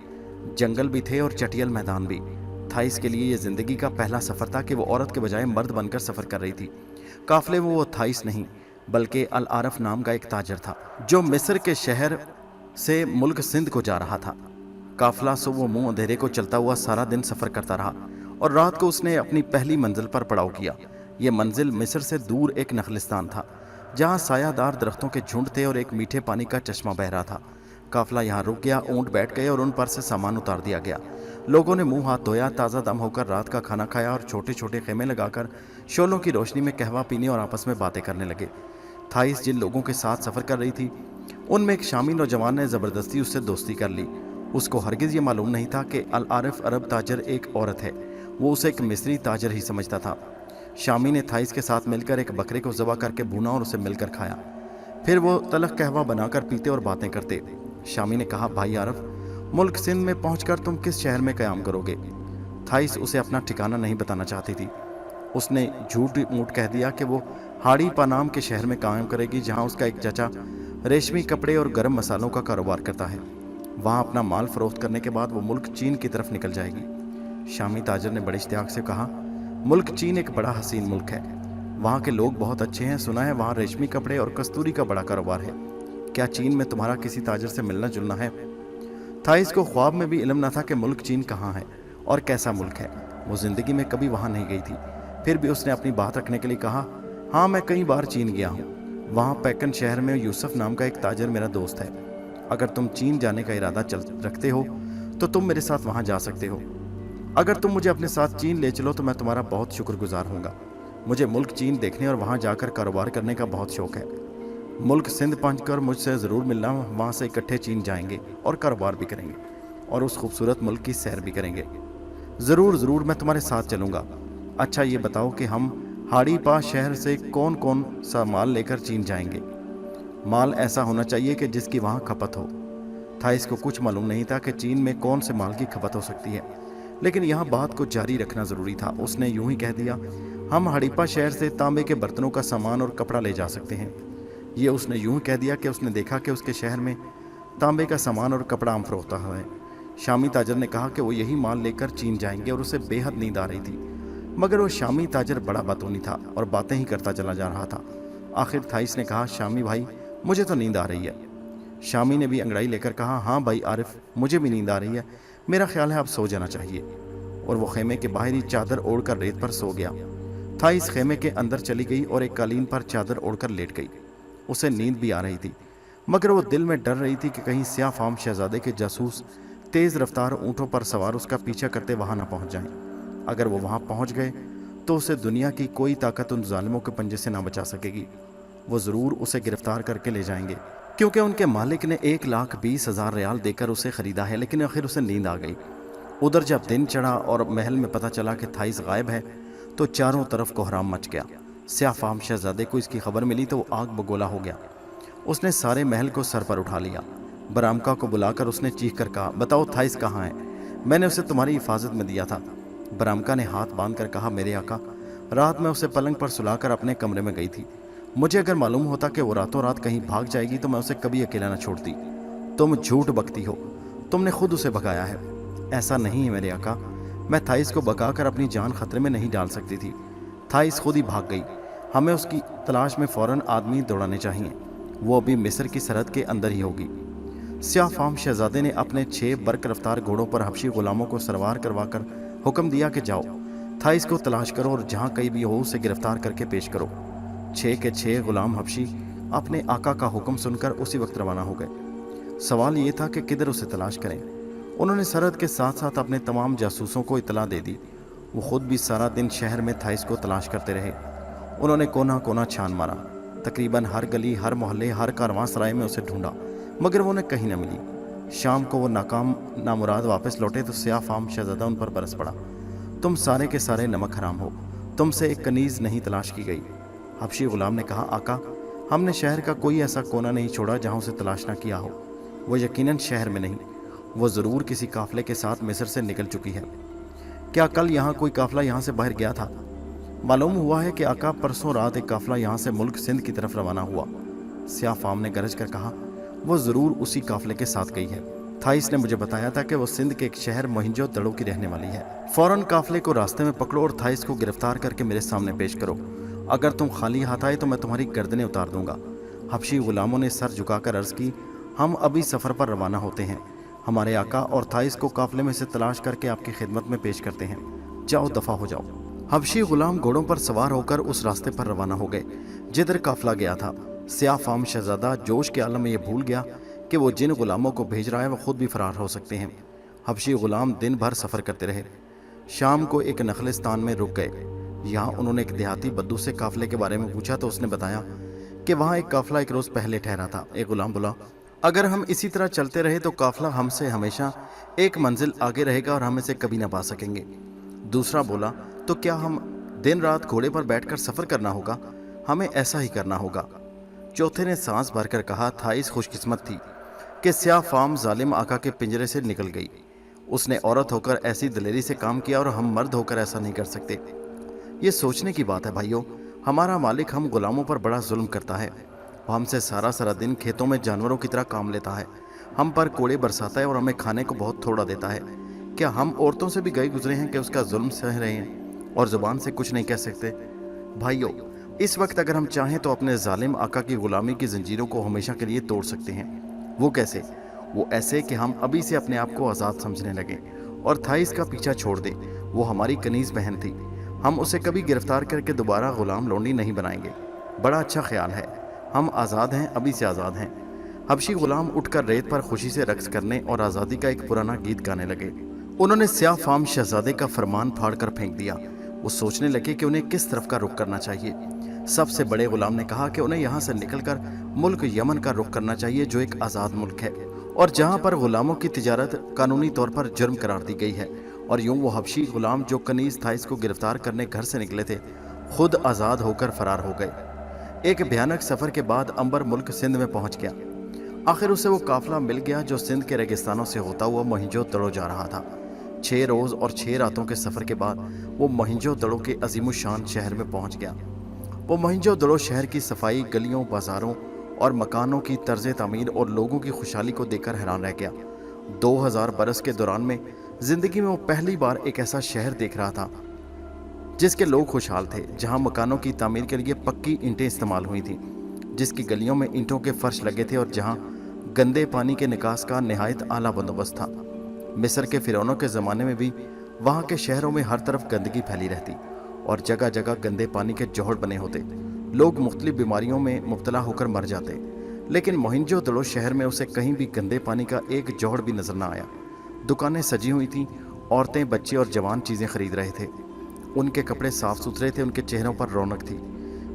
जंगल भी थे और चटियल मैदान भी। थाइस के लिए यह ज़िंदगी का पहला सफ़र था कि वो औरत के बजाय मर्द बनकर सफ़र कर रही थी। काफिले में वो थाइस नहीं बल्कि अल आरफ नाम का एक ताजर था जो मिस्र के शहर से मुल्क सिंध को जा रहा था। काफिला सुबह मुंह अंधेरे को चलता हुआ सारा दिन सफ़र करता रहा और रात को उसने अपनी पहली मंजिल पर पड़ाव किया। ये मंजिल मिस्र से दूर एक नखलिस्तान था जहाँ सायादार दरख्तों के झुंड थे और एक मीठे पानी का चश्मा बह रहा था। काफिला यहाँ रुक गया, ऊँट बैठ गए और उन पर से सामान उतार दिया गया। लोगों ने मुंह हाथ धोया, ताज़ा दम होकर रात का खाना खाया और छोटे छोटे खेमे लगाकर शोलों की रोशनी में कहवा पीने और आपस में बातें करने लगे। थाइस जिन लोगों के साथ सफ़र कर रही थी उनमें एक शामी नौजवान ने ज़बरदस्ती उससे दोस्ती कर ली। उसको हरगिज़ ये मालूम नहीं था कि अल आरिफ अरब ताजर एक औरत है। वो उसे एक मिस्री ताजर ही समझता था। शामी ने थाइस के साथ मिलकर एक बकरे को ज़बह करके भूना और उसे मिलकर खाया। फिर वो तलख कहवा बनाकर पीते और बातें करते। शामी ने कहा, भाई आरिफ, मुल्क सिंध में पहुंचकर तुम किस शहर में क़याम करोगे? थाइस उसे अपना ठिकाना नहीं बताना चाहती थी। उसने झूठ मूठ कह दिया कि वो हाड़ी पानाम के शहर में कायम करेगी, जहां उसका एक चाचा रेशमी कपड़े और गर्म मसालों का कारोबार करता है। वहां अपना माल फरोख्त करने के बाद वो मुल्क चीन की तरफ निकल जाएगी। शामी ताजर ने बड़े इश्तियाक से कहा, मुल्क चीन एक बड़ा हसीन मुल्क है। वहाँ के लोग बहुत अच्छे हैं। सुना है वहाँ रेशमी कपड़े और कस्तूरी का बड़ा कारोबार है। क्या चीन में तुम्हारा किसी ताजर से मिलना जुलना है? थाइस को ख्वाब में भी इल्म न था कि मुल्क चीन कहाँ है और कैसा मुल्क है। वो ज़िंदगी में कभी वहाँ नहीं गई थी। फिर भी उसने अपनी बात रखने के लिए कहा, हाँ, मैं कई बार चीन गया हूँ। वहाँ पैकन शहर में यूसुफ नाम का एक ताजर मेरा दोस्त है। अगर तुम चीन जाने का इरादा रखते हो तो तुम मेरे साथ वहाँ जा सकते हो। अगर तुम मुझे अपने साथ चीन ले चलो तो मैं तुम्हारा बहुत शुक्रगुजार होऊंगा। मुझे मुल्क चीन देखने और वहाँ जाकर कारोबार करने का बहुत शौक़ है। मुल्क सिंध पहुंचकर मुझसे ज़रूर मिलना। वहाँ से इकट्ठे चीन जाएंगे और कारोबार भी करेंगे और उस खूबसूरत मुल्क की सैर भी करेंगे। ज़रूर ज़रूर, मैं तुम्हारे साथ चलूँगा। अच्छा ये बताओ कि हम हाड़ी पा शहर से कौन कौन सा माल लेकर चीन जाएंगे? माल ऐसा होना चाहिए कि जिसकी वहाँ खपत हो। थाइस को कुछ मालूम नहीं था कि चीन में कौन से माल की खपत हो सकती है, लेकिन यहाँ बात को जारी रखना ज़रूरी था। उसने यूं ही कह दिया, हम हड़ीपा शहर से तांबे के बर्तनों का सामान और कपड़ा ले जा सकते हैं। ये उसने यूं ही कह दिया कि उसने देखा कि उसके शहर में तांबे का सामान और कपड़ा आम फरोख्ता हुआ है। शामी ताजर ने कहा कि वो यही माल लेकर चीन जाएंगे और उसे बेहद नींद आ रही थी, मगर वो शामी ताजर बड़ा बातूनी था और बातें ही करता चला जा रहा था। आखिर थाइस ने कहा, शामी भाई, मुझे तो नींद आ रही है। शामी ने भी अंगड़ाई लेकर कहा, हाँ भाई आरिफ, मुझे भी नींद आ रही है। मेरा ख्याल है अब सो जाना चाहिए। और वो खेमे के बाहर ही चादर ओढ़कर रेत पर सो गया। थाइस खेमे के अंदर चली गई और एक कालीन पर चादर ओढ़कर लेट गई। उसे नींद भी आ रही थी, मगर वो दिल में डर रही थी कि कहीं स्याह फाम शहजादे के जासूस तेज़ रफ्तार ऊँटों पर सवार उसका पीछा करते वहाँ ना पहुँच जाएं। अगर वो वहाँ पहुँच गए तो उसे दुनिया की कोई ताकत उन जालिमों के पंजे से ना बचा सकेगी। वो ज़रूर उसे गिरफ्तार करके ले जाएंगे, क्योंकि उनके मालिक ने 1,20,000 रियाल देकर उसे ख़रीदा है। लेकिन आखिर उसे नींद आ गई। उधर जब दिन चढ़ा और महल में पता चला कि थाइस गायब है तो चारों तरफ कोहराम मच गया। स्याह फाम शहजादे को इसकी खबर मिली तो वो आग बगोला हो गया। उसने सारे महल को सर पर उठा लिया। बरामका को बुलाकर उसने चीख कर कहा, बताओ थाइस कहाँ है? मैंने उसे तुम्हारी हिफाजत में दिया था। बरामका ने हाथ बांध कर कहा, मेरे आका, रात में उसे पलंग पर सुलाकर अपने कमरे में गई थी। मुझे अगर मालूम होता कि वो रातों रात कहीं भाग जाएगी तो मैं उसे कभी अकेला न छोड़ती। तुम झूठ बकती हो, तुमने खुद उसे भगाया है। ऐसा नहीं है मेरे आका, मैं थाइस को भगाकर अपनी जान खतरे में नहीं डाल सकती थी। थाइस खुद ही भाग गई। हमें उसकी तलाश में फ़ौरन आदमी दौड़ाने चाहिए। वो अभी मिस्र की सरहद के अंदर ही होगी। स्याह फाम शहजादे ने अपने 6 बरक रफ्तार घोड़ों पर हबशी गुलामों को सरवार करवाकर हुक्म दिया कि जाओ, थाइस को तलाश करो और जहाँ कहीं भी हो उसे गिरफ्तार करके पेश करो। 6 के 6 गुलाम हबशी अपने आका का हुक्म सुनकर उसी वक्त रवाना हो गए। सवाल ये था कि किधर उसे तलाश करें। उन्होंने सरहद के साथ साथ अपने तमाम जासूसों को इतला दे दी। वो खुद भी सारा दिन शहर में थाइस को तलाश करते रहे। उन्होंने कोना कोना छान मारा। तकरीबन हर गली, हर मोहल्ले, हर कारवां सराय में उसे ढूंढा, मगर वो उन्हें कहीं न मिली। शाम को वो नाकाम नामुराद वापस लौटे तो स्याह फाम शहजादा उन पर बरस पड़ा, तुम सारे के सारे नमक हराम हो, तुमसे एक कनीज़ नहीं तलाश की गई। हबशी गुलाम ने कहा, आका, हमने शहर का कोई ऐसा कोना नहीं छोड़ा जहाँ उसे तलाश ना किया हो। वो यकीनन शहर में नहीं, वो ज़रूर किसी काफ़िले के साथ मिस्र से निकल चुकी है। क्या कल यहाँ कोई काफ़िला यहाँ से बाहर गया था? मालूम हुआ है कि आका, परसों रात एक काफ़िला यहाँ से मुल्क सिंध की तरफ रवाना हुआ। स्याह फाम ने गरज कर कहा, वो ज़रूर उसी काफ़िले के साथ गई है। थाइस ने मुझे बताया था कि वो सिंध के एक शहर मोहिंजो दड़ो की रहने वाली है। फ़ौरन काफ़िले को रास्ते में पकड़ो और थाइस को गिरफ्तार करके मेरे सामने पेश करो। अगर तुम खाली हाथ आए तो मैं तुम्हारी गर्दनें उतार दूंगा। हबशी गुलामों ने सर झुकाकर अर्ज़ की, हम अभी सफ़र पर रवाना होते हैं। हमारे आका और थाइस को काफ़िले में से तलाश करके आपकी खिदमत में पेश करते हैं। जाओ, दफ़ा हो जाओ। हबशी गुलाम घोड़ों पर सवार होकर उस रास्ते पर रवाना हो गए जिधर काफ़िला गया था। स्याह फाम शहजादा जोश के आलम में यह भूल गया कि वो जिन गुलामों को भेज रहा है वो खुद भी फरार हो सकते हैं। حبشی غلام دن بھر سفر کرتے رہے۔ شام کو ایک نخلستان میں رک گئے۔ یہاں انہوں نے ایک دیہاتی بدو سے قافلے کے بارے میں پوچھا تو اس نے بتایا کہ وہاں ایک قافلہ ایک روز پہلے ٹھہرا تھا۔ ایک غلام بولا، اگر ہم اسی طرح چلتے رہے تو قافلہ ہم سے ہمیشہ ایک منزل آگے رہے گا اور ہم اسے کبھی نہ پا سکیں گے۔ دوسرا بولا، تو کیا ہم دن رات گھوڑے پر بیٹھ کر سفر کرنا ہوگا؟ ہمیں ایسا ہی کرنا ہوگا۔ چوتھے نے سانس بھر کر کہا، تھائیس خوش قسمت تھی کہ سیاہ فام ظالم آقا کے پنجرے سے نکل گئی۔ اس نے عورت ہو کر ایسی دلیری سے کام کیا اور ہم مرد ہو کر ایسا نہیں کر سکتے۔ یہ سوچنے کی بات ہے بھائیو، ہمارا مالک ہم غلاموں پر بڑا ظلم کرتا ہے۔ وہ ہم سے سارا دن کھیتوں میں جانوروں کی طرح کام لیتا ہے، ہم پر کوڑے برساتا ہے اور ہمیں کھانے کو بہت تھوڑا دیتا ہے۔ کیا ہم عورتوں سے بھی گئے گزرے ہیں کہ اس کا ظلم سہ رہے ہیں اور زبان سے کچھ نہیں کہہ سکتے؟ بھائیو، اس وقت اگر ہم چاہیں تو اپنے ظالم آقا کی غلامی کی زنجیروں کو ہمیشہ کے لیے توڑ سکتے ہیں۔ وہ کیسے؟ وہ ایسے کہ ہم ابھی سے اپنے آپ کو آزاد سمجھنے لگیں اور تھائیس کا پیچھا چھوڑ دیں۔ وہ ہماری کنیز بہن تھی، ہم اسے کبھی گرفتار کر کے دوبارہ غلام لونڈی نہیں بنائیں گے۔ بڑا اچھا خیال ہے، ہم آزاد ہیں، ابھی سے آزاد ہیں۔ حبشی غلام اٹھ کر ریت پر خوشی سے رقص کرنے اور آزادی کا ایک پرانا گیت گانے لگے۔ انہوں نے سیاہ فام شہزادے کا فرمان پھاڑ کر پھینک دیا۔ وہ سوچنے لگے کہ انہیں کس طرف کا رخ کرنا چاہیے۔ سب سے بڑے غلام نے کہا کہ انہیں یہاں سے نکل کر ملک یمن کا رخ کرنا چاہیے، جو ایک آزاد ملک ہے اور جہاں پر غلاموں کی تجارت قانونی طور پر جرم قرار دی گئی ہے۔ اور یوں وہ حبشی غلام جو کنیز تھائیس کو گرفتار کرنے گھر سے نکلے تھے، خود آزاد ہو کر فرار ہو گئے۔ ایک بھیانک سفر کے بعد عنبر ملک سندھ میں پہنچ گیا۔ آخر اسے وہ قافلہ مل گیا جو سندھ کے ریگستانوں سے ہوتا ہوا موہنجو دڑو جا رہا تھا۔ 6 روز اور 6 راتوں کے سفر کے بعد وہ موہنجو دڑو کے عظیم الشان شہر میں پہنچ گیا۔ وہ موہنجو دڑو شہر کی صفائی، گلیوں، بازاروں اور مکانوں کی طرز تعمیر اور لوگوں کی خوشحالی کو دیکھ کر حیران رہ گیا۔ 2000 برس کے دوران میں زندگی میں وہ پہلی بار ایک ایسا شہر دیکھ رہا تھا جس کے لوگ خوشحال تھے، جہاں مکانوں کی تعمیر کے لیے پکی اینٹیں استعمال ہوئی تھیں، جس کی گلیوں میں اینٹوں کے فرش لگے تھے اور جہاں گندے پانی کے نکاس کا نہایت اعلیٰ بندوبست تھا۔ مصر کے فرعونوں کے زمانے میں بھی وہاں کے شہروں میں ہر طرف گندگی پھیلی رہتی اور جگہ جگہ گندے پانی کے جوہر بنے ہوتے۔ لوگ مختلف بیماریوں میں مبتلا ہو کر مر جاتے، لیکن موہنجو دڑو شہر میں اسے کہیں بھی گندے پانی کا ایک جوہر بھی نظر نہ آیا۔ دکانیں سجی ہوئی تھیں، عورتیں، بچے اور جوان چیزیں خرید رہے تھے۔ ان کے کپڑے صاف ستھرے تھے، ان کے چہروں پر رونق تھی۔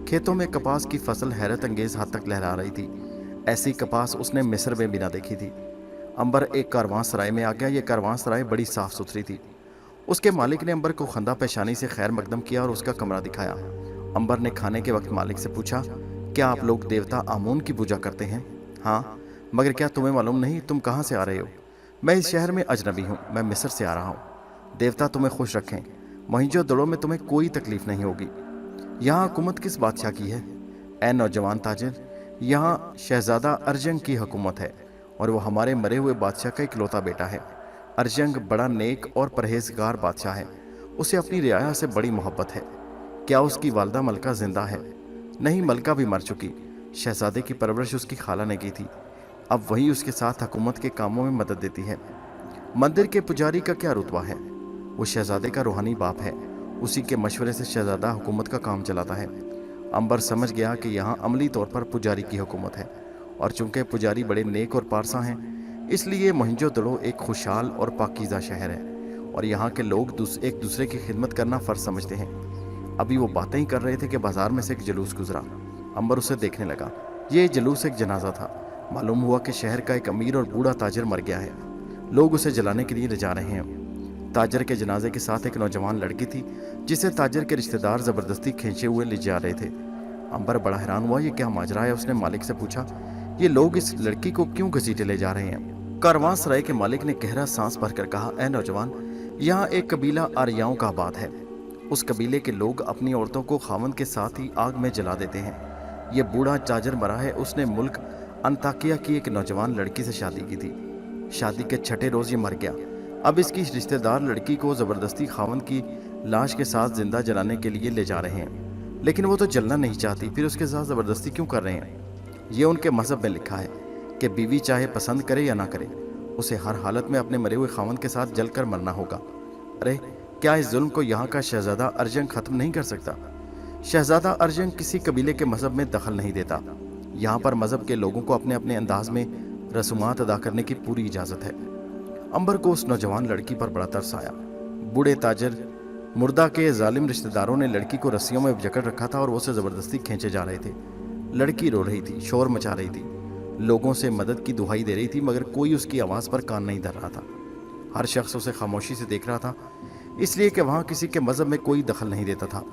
کھیتوں میں کپاس کی فصل حیرت انگیز حد تک لہرا رہی تھی۔ ایسی کپاس اس نے مصر میں بھی نہ دیکھی تھی۔ عنبر ایک کاروان سرائے میں آ گیا۔ یہ کاروان سرائے بڑی صاف ستھری تھی۔ اس کے مالک نے عنبر کو خندہ پیشانی سے خیر مقدم کیا اور اس کا کمرہ دکھایا۔ عنبر نے کھانے کے وقت مالک سے پوچھا، کیا آپ لوگ دیوتا آمون کی پوجا کرتے ہیں؟ ہاں، مگر کیا تمہیں معلوم نہیں تم کہاں سے آ رہے ہو؟ میں اس شہر میں اجنبی ہوں، میں مصر سے آ رہا ہوں۔ دیوتا تمہیں خوش رکھیں، موہنجو دڑو میں تمہیں کوئی تکلیف نہیں ہوگی۔ یہاں حکومت کس بادشاہ کی ہے؟ اے نوجوان تاجر، یہاں شہزادہ ارجنگ کی حکومت ہے اور وہ ہمارے مرے ہوئے بادشاہ کا اکلوتا بیٹا ہے۔ ارجنگ بڑا نیک اور پرہیزگار بادشاہ ہے، اسے اپنی رعایا سے بڑی محبت ہے۔ کیا اس کی والدہ ملکہ زندہ ہے؟ نہیں، ملکہ بھی مر چکی۔ شہزادے کی پرورش اس کی خالہ نے کی تھی، اب وہی اس کے ساتھ حکومت کے کاموں میں مدد دیتی ہے۔ مندر کے پجاری کا کیا رتبہ ہے؟ وہ شہزادے کا روحانی باپ ہے، اسی کے مشورے سے شہزادہ حکومت کا کام چلاتا ہے۔ عنبر سمجھ گیا کہ یہاں عملی طور پر پجاری کی حکومت ہے، اور چونکہ پجاری بڑے نیک اور پارسا ہیں، اس لیے موہنجو دڑو ایک خوشحال اور پاکیزہ شہر ہے اور یہاں کے لوگ ایک دوسرے کی خدمت کرنا فرض سمجھتے ہیں۔ ابھی وہ باتیں ہی کر رہے تھے کہ بازار میں سے ایک جلوس گزرا۔ عنبر اسے دیکھنے لگا۔ یہ جلوس ایک جنازہ تھا۔ معلوم ہوا کہ شہر کا ایک امیر اور بوڑھا تاجر مر گیا ہے، لوگ اسے جلانے کے لیے لے جا رہے ہیں۔ تاجر کے جنازے کے ساتھ ایک نوجوان لڑکی تھی جسے تاجر کے رشتہ دار زبردستی کھینچے ہوئے لے جا رہے تھے۔ عنبر بڑا حیران ہوا، یہ کیا ماجرا ہے؟ اس نے مالک سے پوچھا، یہ لوگ اس لڑکی کو کیوں گھسیٹے لے جا رہے ہیں؟ کاروان سرائے کے مالک نے گہرا سانس بھر کر کہا، اے نوجوان، یہاں ایک قبیلہ آریاؤں کا آباد ہے۔ اس قبیلے کے لوگ اپنی عورتوں کو خاوند کے ساتھ ہی آگ میں جلا دیتے ہیں۔ یہ بوڑھا تاجر مرا ہے، اس نے ملک انطاکیہ کی ایک نوجوان لڑکی سے شادی کی تھی۔ شادی کے 6 روز یہ مر گیا۔ اب اس کی رشتہ دار لڑکی کو زبردستی خاوند کی لاش کے ساتھ زندہ جلانے کے لیے لے جا رہے ہیں، لیکن وہ تو جلنا نہیں چاہتی، پھر اس کے ساتھ زبردستی کیوں کر رہے ہیں؟ یہ ان کے مذہب میں لکھا ہے کہ بیوی چاہے پسند کرے یا نہ کرے، اسے ہر حالت میں اپنے مرے ہوئے خاوند کے ساتھ جل کر مرنا ہوگا۔ ارے کیا اس ظلم کو یہاں کا شہزادہ ارجنگ ختم نہیں کر سکتا؟ شہزادہ ارجنگ کسی قبیلے کے مذہب میں دخل نہیں دیتا۔ یہاں پر مذہب کے لوگوں کو اپنے اپنے انداز میں رسومات ادا کرنے کی پوری اجازت ہے۔ अंबर को उस नौजवान लड़की पर बड़ा तरस आया। बूढ़े ताजर मुर्दा के जालिम रिश्तेदारों ने लड़की को रस्सियों में जकड़ रखा था और वो उसे जबरदस्ती खींचे जा रहे थे। लड़की रो रही थी, शोर मचा रही थी, लोगों से मदद की दुहाई दे रही थी, मगर कोई उसकी आवाज़ पर कान नहीं धर रहा था। हर शख्स उसे खामोशी से देख रहा था, इसलिए कि वहाँ किसी के मज़हब में कोई दखल नहीं देता था।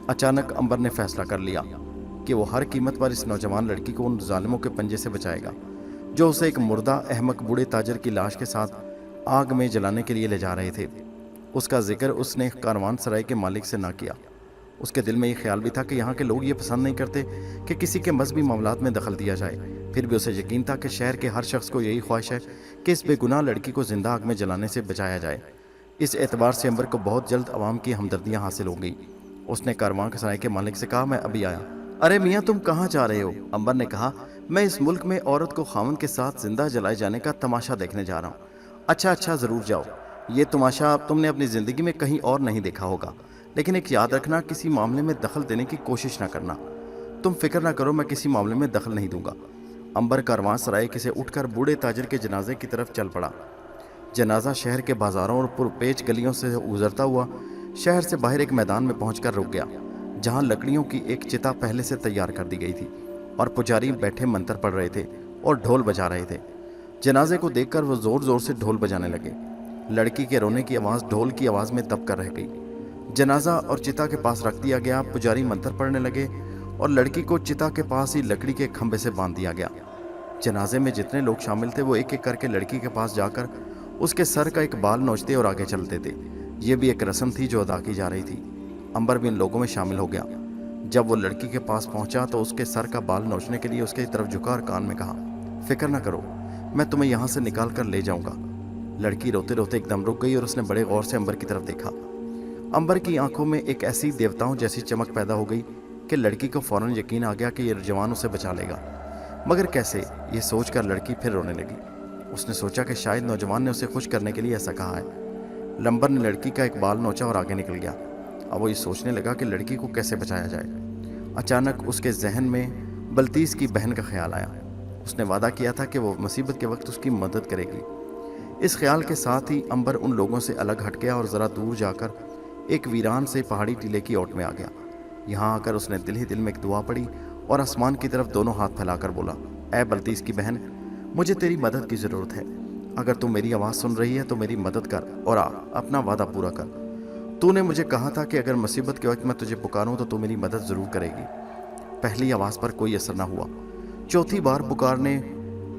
अचानक अंबर ने फैसला कर लिया कि वो हर कीमत पर इस नौजवान लड़की को उन जालिमों के पंजे से बचाएगा जो उसे एक मुर्दा अहमक बूढ़े ताजर की लाश के साथ आग में जलाने के लिए ले जा रहे थे। उसका जिक्र उसने कारवान सराय के मालिक से ना किया। उसके दिल में ये ख्याल भी था कि यहाँ के लोग ये पसंद नहीं करते कि किसी के मजहबी मामलात में दखल दिया जाए। फिर भी उसे यकीन था कि शहर के हर शख्स को यही ख्वाहिश है कि इस बेगुनाह लड़की को जिंदा आग में जलाने से बचाया जाए। इस एतबार से अंबर को बहुत जल्द आवाम की हमदर्दियाँ हासिल हो गई। उसने कारवान सराय के मालिक से कहा, मैं अभी आया। अरे मियाँ, तुम कहाँ जा रहे हो? अंबर ने कहा, मैं इस मुल्क में औरत को खामन के साथ जिंदा जलाए जाने का तमाशा देखने जा रहा हूँ। अच्छा, ज़रूर जाओ। ये तमाशा तुमने अपनी ज़िंदगी में कहीं और नहीं देखा होगा, लेकिन एक याद रखना, किसी मामले में दखल देने की कोशिश ना करना। तुम फिक्र ना करो, मैं किसी मामले में दखल नहीं दूंगा। अंबर कारवां सराय से उठकर बूढ़े ताजर के जनाजे की तरफ चल पड़ा। जनाजा शहर के बाजारों और पुरपेच गलियों से गुजरता हुआ शहर से बाहर एक मैदान में पहुंचकर रुक गया, जहां लकड़ियों की एक चिता पहले से तैयार कर दी गई थी और पुजारी बैठे मंत्र पढ़ रहे थे और ढोल बजा रहे थे। जनाजे को देखकर वो जोर जोर से ढोल बजाने लगे। लड़की के रोने की आवाज़ ढोल की आवाज़ में दब कर रह गई। जनाजा और चिता के पास रख दिया गया। पुजारी मंत्र पढ़ने लगे और लड़की को चिता के पास ही लकड़ी के खंभे से बांध दिया गया। जनाजे में जितने लोग शामिल थे वो एक एक करके लड़की के पास जाकर उसके सर का एक बाल नोचते और आगे चलते थे। ये भी एक रस्म थी जो अदा की जा रही थी। अंबर भी इन लोगों में शामिल हो गया। जब वो लड़की के पास पहुंचा तो उसके सर का बाल नोचने के लिए उसके तरफ झुका और कान में कहा, फिक्र ना करो, मैं तुम्हें यहाँ से निकाल कर ले जाऊँगा। लड़की रोते रोते एकदम रुक गई और उसने बड़े गौर से अंबर की तरफ देखा। अंबर की आंखों में एक ऐसी देवताओं जैसी चमक पैदा हो गई कि लड़की को फौरन यकीन आ गया कि ये जवान उसे बचा लेगा। मगर कैसे, ये सोचकर लड़की फिर रोने लगी। उसने सोचा कि शायद नौजवान ने उसे खुश करने के लिए ऐसा कहा है। लंबर ने लड़की का एक बाल नोचा और आगे निकल गया। अब वो ये सोचने लगा कि लड़की को कैसे बचाया जाए। अचानक उसके जहन में बल्तीस की बहन का ख्याल आया। उसने वादा किया था कि वो मुसीबत के वक्त उसकी मदद करेगी। इस ख्याल के साथ ही अंबर उन लोगों से अलग हट गया और ज़रा दूर जाकर एक वीरान से पहाड़ी टीले की ओट में आ गया। यहाँ आकर उसने दिल ही दिल में एक दुआ पढ़ी और आसमान की तरफ दोनों हाथ फैलाकर बोला, ऐ बल्तीस की बहन, मुझे तेरी मदद की ज़रूरत है। अगर तू मेरी आवाज़ सुन रही है तो मेरी मदद कर और अपना वादा पूरा कर। तूने मुझे कहा था कि अगर मुसीबत के वक्त मैं तुझे पुकारूं तो तू मेरी मदद ज़रूर करेगी। पहली आवाज़ पर कोई असर न हुआ। चौथी बार पुकार ने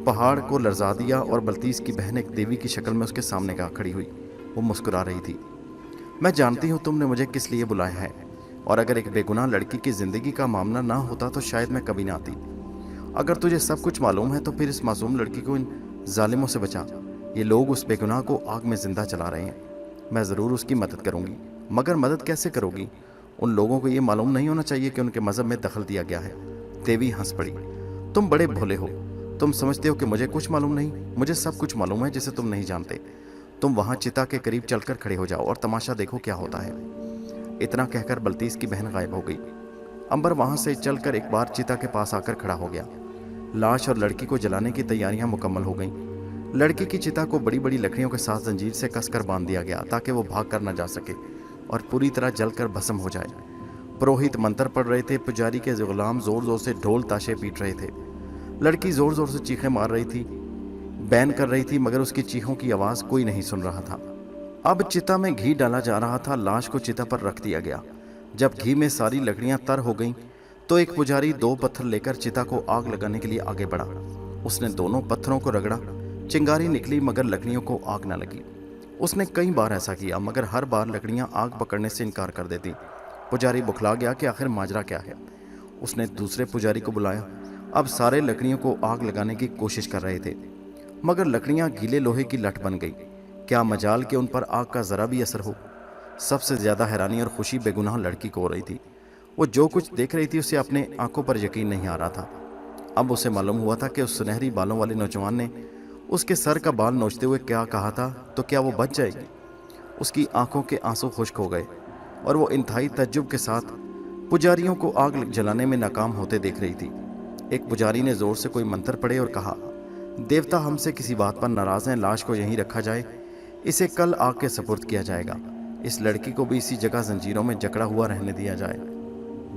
पहाड़ को लरजा दिया और बल्तीस की बहन एक देवी की शक्ल में उसके सामने का खड़ी हुई। वो मुस्कुरा रही थी। मैं जानती हूँ तुमने मुझे किस लिए बुलाया है, और अगर एक बेगुनाह लड़की की ज़िंदगी का मामला ना होता तो शायद मैं कभी ना आती। अगर तुझे सब कुछ मालूम है तो फिर इस मासूम लड़की को इन जालिमों से बचा। ये लोग उस बेगुनाह को आग में जिंदा चला रहे हैं। मैं ज़रूर उसकी मदद करूंगी, मगर मदद कैसे करोगी? उन लोगों को ये मालूम नहीं होना चाहिए कि उनके मज़हब में दखल दिया गया है। देवी हंस पड़ी, तुम बड़े भोले हो। तुम समझते हो कि मुझे कुछ मालूम नहीं। मुझे सब कुछ मालूम है जिसे तुम नहीं जानते। तुम वहाँ चिता के करीब चलकर खड़े हो जाओ और तमाशा देखो क्या होता है। इतना कहकर बल्तीस की बहन गायब हो गई। अंबर वहाँ से चलकर एक बार चिता के पास आकर खड़ा हो गया। लाश और लड़की को जलाने की तैयारियां मुकम्मल हो गईं। लड़की की चिता को बड़ी बड़ी लकड़ियों के साथ जंजीर से कसकर बांध दिया गया ताकि वो भाग कर न जा सके और पूरी तरह जलकर भस्म हो जाए। पुरोहित मंत्र पढ़ रहे थे। पुजारी के गुलाम जोर जोर से ढोल ताशे पीट रहे थे। लड़की जोर जोर से चीखें मार रही थी, बैन कर रही थी, मगर उसकी चीखों की आवाज़ कोई नहीं सुन रहा था। अब चिता में घी डाला जा रहा था। लाश को चिता पर रख दिया गया। जब घी में सारी लकड़ियां तर हो गईं तो एक पुजारी 2 पत्थर लेकर चिता को आग लगाने के लिए आगे बढ़ा। उसने दोनों पत्थरों को रगड़ा। चिंगारी निकली मगर लकड़ियों को आग न लगी। उसने कई बार ऐसा किया मगर हर बार लकड़ियां आग पकड़ने से इनकार कर देती। पुजारी बुखला गया कि आखिर माजरा क्या है। उसने दूसरे पुजारी को बुलाया। अब सारे लकड़ियों को आग लगाने की कोशिश कर रहे थे मगर लकड़ियां गीले लोहे की लठ बन गई। क्या मजाल कि उन पर आग का ज़रा भी असर हो। सबसे ज़्यादा हैरानी और खुशी बेगुनाह लड़की को हो रही थी। वो जो कुछ देख रही थी उसे अपने आंखों पर यकीन नहीं आ रहा था। अब उसे मालूम हुआ था कि उस सुनहरी बालों वाले नौजवान ने उसके सर का बाल नोचते हुए क्या कहा था, तो क्या वो बच जाएगी? उसकी आंखों के आंसू खुश्क हो गए और वो इंतहाई तज्जुब के साथ पुजारियों को आग जलाने में नाकाम होते देख रही थी। एक पुजारी ने ज़ोर से कोई मंत्र पढ़े और कहा, देवता हमसे किसी बात पर नाराज़ हैं, लाश को यहीं रखा जाए। इसे कल आग के सपुर्द किया जाएगा। इस लड़की को भी इसी जगह जंजीरों में जकड़ा हुआ रहने दिया जाए।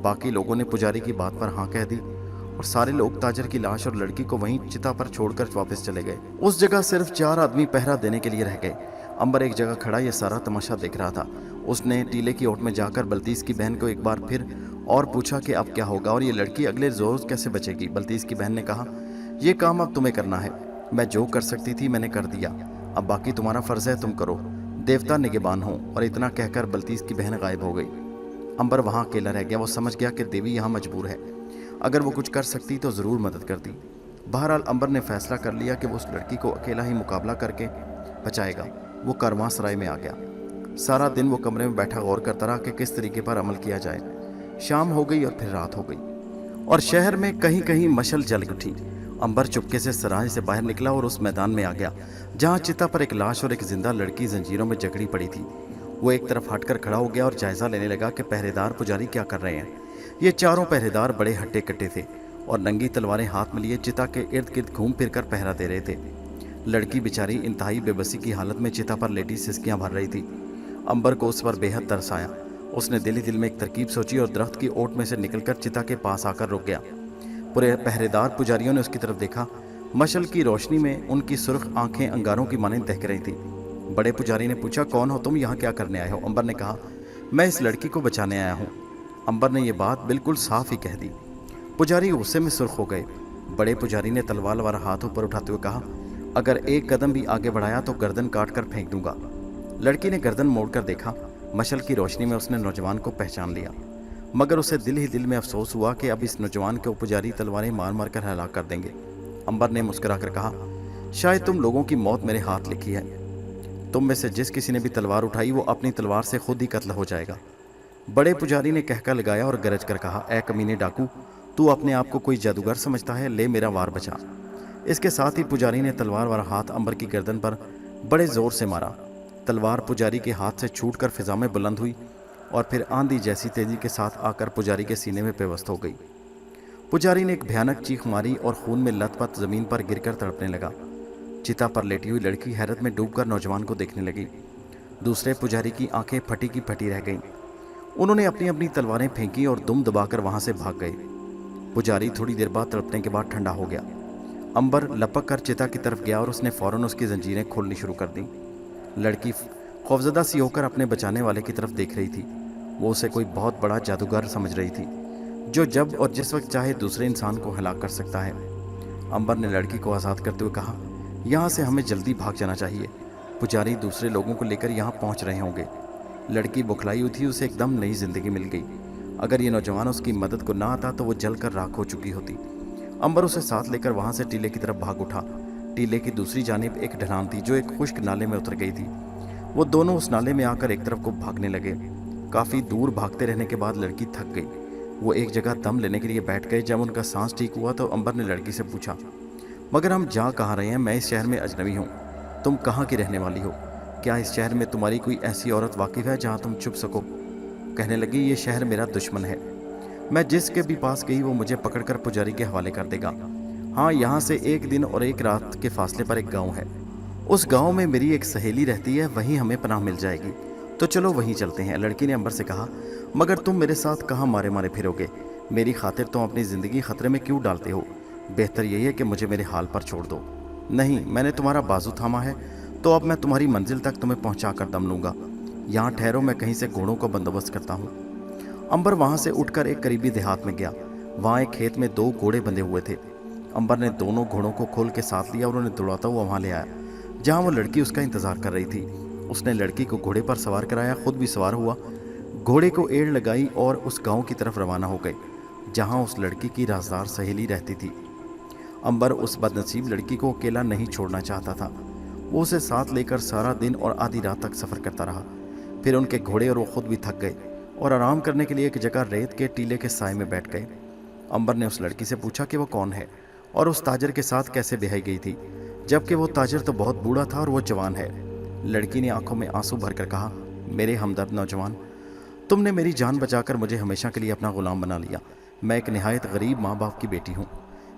बाकी लोगों ने पुजारी की बात पर हाँ कह दी और सारे लोग ताजर की लाश और लड़की को वहीं चिता पर छोड़कर वापस चले गए। उस जगह सिर्फ 4 आदमी पहरा देने के लिए रह गए। अंबर एक जगह खड़ा यह सारा तमाशा देख रहा था। उसने टीले की ओट में जाकर बल्तीस की बहन को एक बार फिर और पूछा कि अब क्या होगा और ये लड़की अगले रोज कैसे बचेगी। बल्तीस की बहन ने कहा, यह काम अब तुम्हें करना है। मैं जो कर सकती थी मैंने कर दिया, अब बाकी तुम्हारा फर्ज है, तुम करो। देवता निगहबान हो। और इतना कहकर बल्तीस की बहन गायब हो गई। अंबर वहाँ अकेला रह गया। वो समझ गया कि देवी यहाँ मजबूर है, अगर वो कुछ कर सकती तो ज़रूर मदद करती। बहरहाल अंबर ने फैसला कर लिया कि वो उस लड़की को अकेला ही मुकाबला करके बचाएगा। वो कारवां सराय में आ गया। सारा दिन वो कमरे में बैठा गौर करता रहा कि किस तरीके पर अमल किया जाए। शाम हो गई और फिर रात हो गई और शहर में कहीं कहीं मशल जल उठी। अंबर चुपके से सराय से बाहर निकला और उस मैदान में आ गया जहाँ चिता पर एक लाश और एक जिंदा लड़की जंजीरों में जकड़ी पड़ी थी। वो एक तरफ हटकर खड़ा हो गया और जायजा लेने लगा कि पहरेदार पुजारी क्या कर रहे हैं। ये चारों पहरेदार बड़े हट्टे कट्टे थे और नंगी तलवारें हाथ में लिए चिता के इर्द गिर्द घूम फिर कर पहरा दे रहे थे। लड़की बेचारी इंतहाई बेबसी की हालत में चिता पर लेटी सिसकियां भर रही थी। अंबर को उस पर बेहद तरस आया। उसने दिल ही दिल में एक तरकीब सोची और दरख्त की ओट में से निकलकर चिता के पास आकर रुक गया। पूरे पहरेदार पुजारियों ने उसकी तरफ देखा। मशल की रोशनी में उनकी सुर्ख आंखें अंगारों की माने दहक रही थी। बड़े पुजारी ने पूछा, कौन हो तुम, यहाँ क्या करने आए हो? अंबर ने कहा, मैं इस लड़की को बचाने आया हूँ। अंबर ने यह बात बिल्कुल साफ ही कह दी। पुजारी गुस्से में सुर्ख हो गए। बड़े पुजारी ने तलवार वाला हाथ ऊपर उठाते हुए कहा, अगर एक कदम भी आगे बढ़ाया तो गर्दन काट कर फेंक दूंगा। लड़की ने गर्दन मोड़कर देखा। मशल की रोशनी में उसने नौजवान को पहचान लिया, मगर उसे दिल ही दिल में अफसोस हुआ कि अब इस नौजवान को पुजारी तलवारें मार मार कर हलाक कर देंगे। अंबर ने मुस्कुराकर कहा, शायद तुम लोगों की मौत मेरे हाथ लिखी है। तुम में से जिस किसी ने भी तलवार उठाई वो अपनी तलवार से खुद ही कत्ल हो जाएगा। बड़े पुजारी ने कहका लगाया और गरज कर कहा, ऐ कमीने डाकू, तू अपने आप को कोई जादूगर समझता है? ले मेरा वार बचा। इसके साथ ही पुजारी ने तलवार वाला हाथ अंबर की गर्दन पर बड़े जोर से मारा। तलवार पुजारी के हाथ से छूटकर फिजा में बुलंद हुई और फिर आंधी जैसी तेजी के साथ आकर पुजारी के सीने में पेवस्त हो गई। पुजारी ने एक भयानक चीख मारी और खून में लथपथ जमीन पर गिरकर तड़पने लगा। चिता पर लेटी हुई लड़की हैरत में डूबकर नौजवान को देखने लगी। दूसरे पुजारी की आंखें फटी की फटी रह गईं। उन्होंने अपनी अपनी तलवारें फेंकी और दुम दबाकर वहां से भाग गए। पुजारी थोड़ी देर बाद तड़पने के बाद ठंडा हो गया। अंबर लपक कर चिता की तरफ गया और उसने फौरन उसकी जंजीरें खोलनी शुरू कर दी। लड़की खौफजदा सी होकर अपने बचाने वाले की तरफ देख रही थी। वो उसे कोई बहुत बड़ा जादूगर समझ रही थी जो जब और जिस वक्त चाहे दूसरे इंसान को हलाक कर सकता है। अंबर ने लड़की को आज़ाद करते हुए कहा, यहाँ से हमें जल्दी भाग जाना चाहिए। पुजारी दूसरे लोगों को लेकर यहाँ पहुँच रहे होंगे। लड़की बुखलाई हुई थी, उसे एकदम नई जिंदगी मिल गई। अगर ये नौजवान उसकी मदद को ना आता तो वो जलकर राख हो चुकी होती। अंबर उसे साथ लेकर वहाँ से टीले की तरफ भाग उठा। टीले की दूसरी जानिब एक ढलान थी जो एक खुश्क नाले में उतर गई थी। वो दोनों उस नाले में आकर एक तरफ को भागने लगे। काफ़ी दूर भागते रहने के बाद लड़की थक गई। वो एक जगह दम लेने के लिए बैठ गए। जब उनका सांस ठीक हुआ तो अंबर ने लड़की से पूछा, मगर हम जा कहाँ रहे हैं? मैं इस शहर में अजनबी हूँ, तुम कहाँ की रहने वाली हो? क्या इस शहर में तुम्हारी कोई ऐसी औरत वाकिफ़ है जहाँ तुम छुप सको? कहने लगी, ये शहर मेरा दुश्मन है। मैं जिसके भी पास गई वो मुझे पकड़कर पुजारी के हवाले कर देगा। हाँ, यहाँ से 1 दिन और 1 रात के फासले पर एक गाँव है। उस गांव में मेरी एक सहेली रहती है, वहीं हमें पनाह मिल जाएगी। तो चलो वहीं चलते हैं। लड़की ने अंबर से कहा, मगर तुम मेरे साथ कहाँ मारे मारे फिरोगे? मेरी खातिर तुम अपनी ज़िंदगी खतरे में क्यों डालते हो? बेहतर यही है कि मुझे मेरे हाल पर छोड़ दो। नहीं, मैंने तुम्हारा बाजू थामा है तो अब मैं तुम्हारी मंजिल तक तुम्हें पहुँचा कर दम लूँगा। यहाँ ठहरो, मैं कहीं से घोड़ों का बंदोबस्त करता हूँ। अंबर वहाँ से उठकर एक करीबी देहात में गया। वहाँ एक खेत में 2 घोड़े बंधे हुए थे। अंबर ने दोनों घोड़ों को खोल के साथ लिया और उन्हें दौड़ाता हुआ वहाँ ले आया जहाँ वो लड़की उसका इंतजार कर रही थी। उसने लड़की को घोड़े पर सवार कराया, खुद भी सवार हुआ, घोड़े को एड़ लगाई और उस गांव की तरफ रवाना हो गए जहां उस लड़की की राजदार सहेली रहती थी। अंबर उस बदनसीब लड़की को अकेला नहीं छोड़ना चाहता था। वो उसे साथ लेकर सारा दिन और आधी रात तक सफ़र करता रहा। फिर उनके घोड़े और वो खुद भी थक गए और आराम करने के लिए एक जगह रेत के टीले के साए में बैठ गए। अंबर ने उस लड़की से पूछा कि वो कौन है और उस ताजर के साथ कैसे ब्याही गई थी, जबकि वो ताजर तो बहुत बूढ़ा था और वो जवान है। लड़की ने आंखों में आंसू भरकर कहा, मेरे हमदर्द नौजवान, तुमने मेरी जान बचाकर मुझे हमेशा के लिए अपना गुलाम बना लिया। मैं एक नहायत गरीब माँ बाप की बेटी हूँ।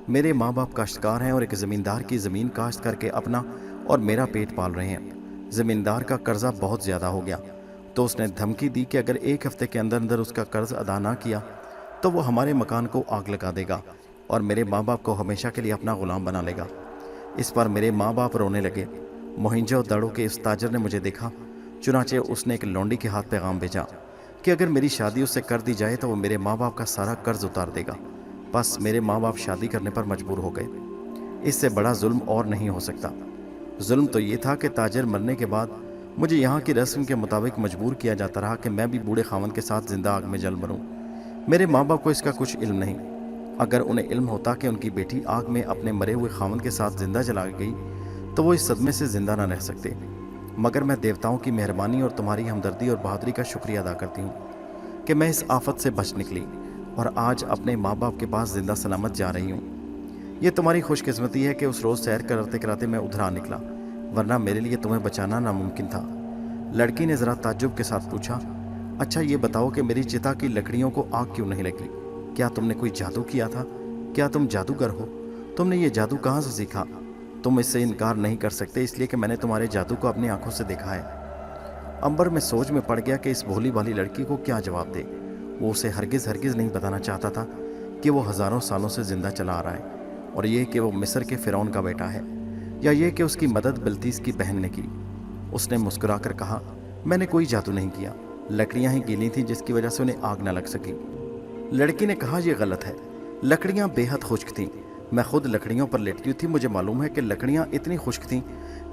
मेरे माँ बाप काश्तकार हैं और एक ज़मींदार की ज़मीन काश्त करके अपना और मेरा पेट पाल रहे हैं। ज़मींदार का कर्जा बहुत ज़्यादा हो गया, तो उसने धमकी दी कि अगर 1 हफ्ते के अंदर अंदर उसका कर्ज अदा ना किया तो वो हमारे मकान को आग लगा देगा और मेरे माँ बाप को हमेशा के लिए अपना ग़ुलाम बना लेगा। इस पर मेरे माँ बाप रोने लगे। मोहिंजो-दड़ो के इस ताजर ने मुझे देखा, चुनाचे उसने एक लौंडी के हाथ पैगाम भेजा कि अगर मेरी शादी उससे कर दी जाए तो वो मेरे माँ बाप का सारा कर्ज उतार देगा। बस मेरे माँ बाप शादी करने पर मजबूर हो गए। इससे बड़ा जुल्म और नहीं हो सकता। जुल्म तो ये था कि ताजर मरने के बाद मुझे यहाँ की रस्म के मुताबिक मजबूर किया जाता रहा कि मैं भी बूढ़े खावंद के साथ जिंदा आग में जल मरूं। मेरे माँ बाप को इसका कुछ इल्म नहीं। अगर उन्हें इल्म होता कि उनकी बेटी आग में अपने मरे हुए खावंद के साथ जिंदा जला गई तो वो इस सदमे से जिंदा ना रह सकते। मगर मैं देवताओं की मेहरबानी और तुम्हारी हमदर्दी और बहादुरी का शुक्रिया अदा करती हूँ कि मैं इस आफत से बच निकली और आज अपने माँ बाप के पास जिंदा सलामत जा रही हूँ। ये तुम्हारी खुशकिस्मती है कि उस रोज़ सैर कराते कराते मैं उधर आ निकला, वरना मेरे लिए तुम्हें बचाना नामुमकिन था। लड़की ने ज़रा ताज्जुब के साथ पूछा, अच्छा ये बताओ कि मेरी चिता की लकड़ियों को आग क्यों नहीं लगी? क्या तुमने कोई जादू किया था? क्या तुम जादूगर हो? तुमने ये जादू कहाँ से सीखा? तुम इससे इनकार नहीं कर सकते इसलिए कि मैंने तुम्हारे जादू को अपनी आंखों से देखा है। अंबर में सोच में पड़ गया कि इस भोली भाली लड़की को क्या जवाब दे। वो उसे हरगिज़ हरगिज़ नहीं बताना चाहता था कि वो हज़ारों सालों से ज़िंदा चला आ रहा है, और ये कि वो मिस्र के फ़िरौन का बेटा है, या ये कि उसकी मदद बिल्कीस की बहन ने की। उसने मुस्कुराकर कहा, मैंने कोई जादू नहीं किया, लकड़ियाँ ही गीली थीं जिसकी वजह से उन्हें आग न लग सकी। लड़की ने कहा, यह गलत है, लकड़ियाँ बेहद खुश्क थीं। मैं खुद लकड़ियों पर लेटी थी। मुझे मालूम है कि लकड़ियाँ इतनी खुश्क थीं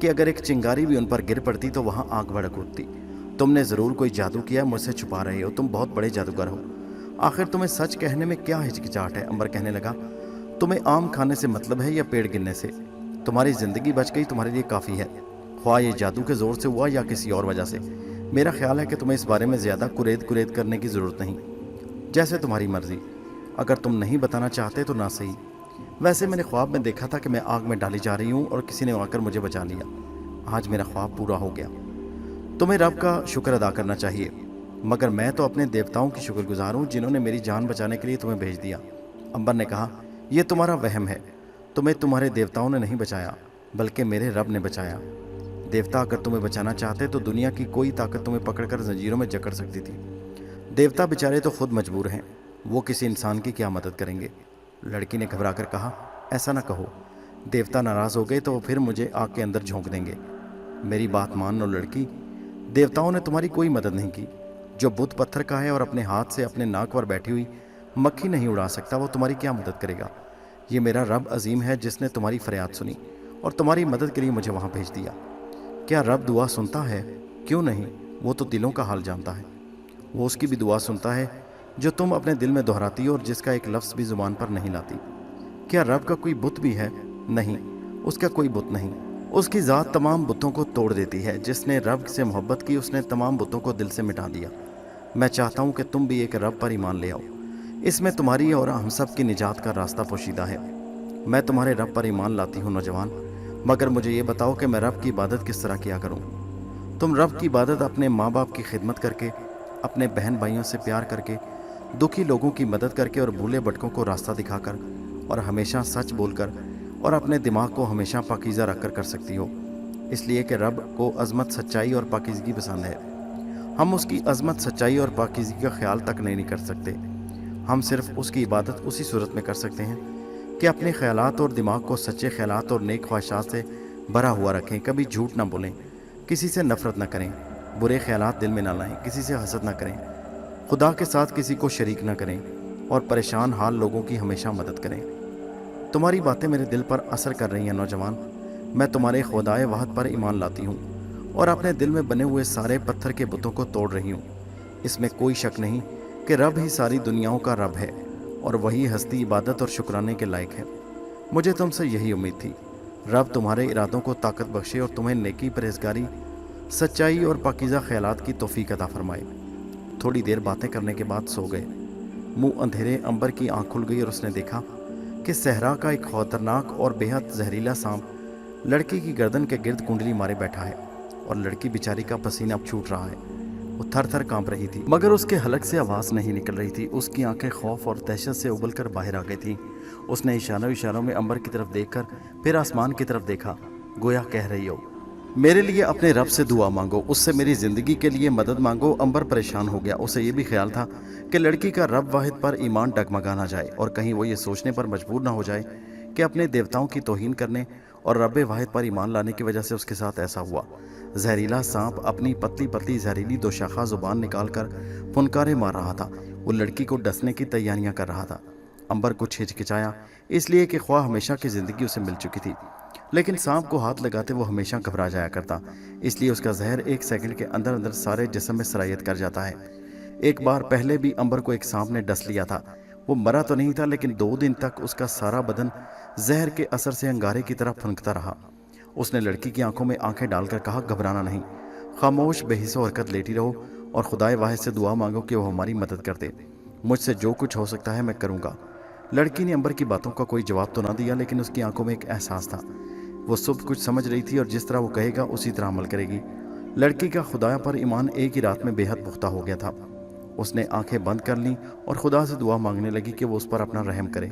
कि अगर एक चिंगारी भी उन पर गिर पड़ती तो वहाँ आग भड़क उठती। तुमने ज़रूर कोई जादू किया, मुझसे छुपा रहे हो। तुम बहुत बड़े जादूगर हो। आखिर तुम्हें सच कहने में क्या हिचकिचाहट है? अंबर कहने लगा, तुम्हें आम खाने से मतलब है या पेड़ गिनने से? तुम्हारी ज़िंदगी बच गई, तुम्हारे लिए काफ़ी है, ख्वाह ये जादू के ज़ोर से हुआ या किसी और वजह से। मेरा ख्याल है कि तुम्हें इस बारे में ज़्यादा कुरेद करने की ज़रूरत नहीं। जैसे तुम्हारी मर्ज़ी, अगर तुम नहीं बताना चाहते तो ना सही। वैसे मैंने ख्वाब में देखा था कि मैं आग में डाली जा रही हूँ और किसी ने आकर मुझे बचा लिया। आज मेरा ख्वाब पूरा हो गया। तुम्हें रब का शुक्र अदा करना चाहिए, मगर मैं तो अपने देवताओं की शुक्रगुजार हूँ जिन्होंने मेरी जान बचाने के लिए तुम्हें भेज दिया। अंबर ने कहा, यह तुम्हारा वहम है। तुम्हें तुम्हारे देवताओं ने नहीं बचाया, बल्कि मेरे रब ने बचाया। देवता अगर तुम्हें बचाना चाहते तो दुनिया की कोई ताकत तुम्हें पकड़कर जंजीरों में जकड़ सकती थी। देवता बेचारे तो खुद मजबूर हैं, वो किसी इंसान की क्या मदद करेंगे? लड़की ने घबरा कर कहा, ऐसा ना कहो। देवता नाराज़ हो गए तो वो फिर मुझे आग के अंदर झोंक देंगे। मेरी बात मान लो लड़की, देवताओं ने तुम्हारी कोई मदद नहीं की। जो बुत पत्थर का है और अपने हाथ से अपने नाक पर बैठी हुई मक्खी नहीं उड़ा सकता, वो तुम्हारी क्या मदद करेगा? ये मेरा रब अजीम है जिसने तुम्हारी फरियाद सुनी और तुम्हारी मदद के लिए मुझे वहाँ भेज दिया। क्या रब दुआ सुनता है? क्यों नहीं, वो तो दिलों का हाल जानता है। वो उसकी भी दुआ सुनता है जो तुम अपने दिल में दोहराती हो और जिसका एक लफ्ज़ भी ज़ुबान पर नहीं लाती। क्या रब का कोई बुत भी है? नहीं, उसका कोई बुत नहीं। उसकी ज़ात तमाम बुतों को तोड़ देती है। जिसने रब से मोहब्बत की उसने तमाम बुतों को दिल से मिटा दिया। मैं चाहता हूँ कि तुम भी एक रब पर ईमान ले आओ। इसमें तुम्हारी और हम सब की निजात का रास्ता पोशीदा है। मैं तुम्हारे रब पर ईमान लाती हूँ नौजवान, मगर मुझे ये बताओ कि मैं रब की इबादत किस तरह किया करूँ? तुम रब की इबादत अपने माँ बाप की खिदमत करके, अपने बहन भाइयों से प्यार करके, दुखी लोगों की मदद करके और भूले भटकों को रास्ता दिखाकर और हमेशा सच बोलकर और अपने दिमाग को हमेशा पाकीज़ा रखकर कर सकती हो। इसलिए कि रब को अज़मत, सच्चाई और पाकीज़गी पसंद है। हम उसकी अज़मत, सच्चाई और पाकीज़गी का ख्याल तक नहीं कर सकते। हम सिर्फ उसकी इबादत उसी सूरत में कर सकते हैं कि अपने ख्यालात और दिमाग को सच्चे ख्यालात और नेक ख्वाहिशात से भरा हुआ रखें। कभी झूठ ना बोलें, किसी से नफ़रत ना करें, बुरे ख्यालात दिल में ना लाएं, किसी से हसद ना करें, खुदा के साथ किसी को शरीक ना करें और परेशान हाल लोगों की हमेशा मदद करें। तुम्हारी बातें मेरे दिल पर असर कर रही हैं नौजवान। मैं तुम्हारे खुदाए वाहद पर ईमान लाती हूँ और अपने दिल में बने हुए सारे पत्थर के बुतों को तोड़ रही हूँ। इसमें कोई शक नहीं कि रब ही सारी दुनियाओं का रब है और वही हस्ती इबादत और शुक्राने के लायक है। मुझे तुमसे यही उम्मीद थी। रब तुम्हारे इरादों को ताकत बख्शे और तुम्हें नेकी, परहेज़गारी, सच्चाई और पाकीज़ा ख्यालात की तौफीक अता फरमाए। थोड़ी देर बातें करने के बाद सो गए। मुँह अंधेरे अंबर की आँख खुल गई और उसने देखा कि सहरा का एक खतरनाक और बेहद जहरीला सांप लड़की की गर्दन के गिर्द कुंडली मारे बैठा है और लड़की बेचारी का पसीना अब छूट रहा है। वो थर थर कांप रही थी, मगर उसके हलक से आवाज़ नहीं निकल रही थी। उसकी आंखें खौफ और दहशत से उबल कर बाहर आ गई थीं। उसने इशारों इशारों में अंबर की तरफ देखकर फिर आसमान की तरफ देखा, गोया कह रही हो, मेरे लिए अपने रब से दुआ मांगो, उससे मेरी ज़िंदगी के लिए मदद मांगो। अंबर परेशान हो गया। उसे ये भी ख्याल था कि लड़की का रब वाहिद पर ईमान डगमगा ना जाए और कहीं वो ये सोचने पर मजबूर ना हो जाए कि अपने देवताओं की तौहीन करने और रब वाहिद पर ईमान लाने की वजह से उसके साथ ऐसा हुआ। जहरीला सांप अपनी पतली पतली जहरीली दोशाखा जुबान निकाल कर फुनकारे मार रहा था। वो लड़की को डसने की तैयारियां कर रहा था। अंबर कुछ हिचकिचाया, इसलिए कि ख्वाह हमेशा की ज़िंदगी उसे मिल चुकी थी, लेकिन सांप को हाथ लगाते वो हमेशा घबरा जाया करता, इसलिए उसका जहर एक सेकंड के अंदर अंदर सारे जिस्म में सरायत कर जाता है। एक बार पहले भी अंबर को एक सांप ने डस लिया था। वो मरा तो नहीं था, लेकिन 2 दिन तक उसका सारा बदन जहर के असर से अंगारे की तरह फुनकता रहा। उसने लड़की की आंखों में आंखें डालकर कहा, घबराना नहीं, खामोश बेहिस्सो हरकत लेटी रहो और खुदाए वाहिद से दुआ मांगो कि वो हमारी मदद कर दे। मुझसे जो कुछ हो सकता है मैं करूँगा। लड़की ने अंबर की बातों का कोई जवाब तो ना दिया, लेकिन उसकी आंखों में एक एहसास था। वो सब कुछ समझ रही थी और जिस तरह वो कहेगा उसी तरह अमल करेगी। लड़की का खुदा पर ईमान एक ही रात में बेहद पुख्ता हो गया था। उसने आंखें बंद कर लीं और खुदा से दुआ मांगने लगी कि वो उस पर अपना रहम करे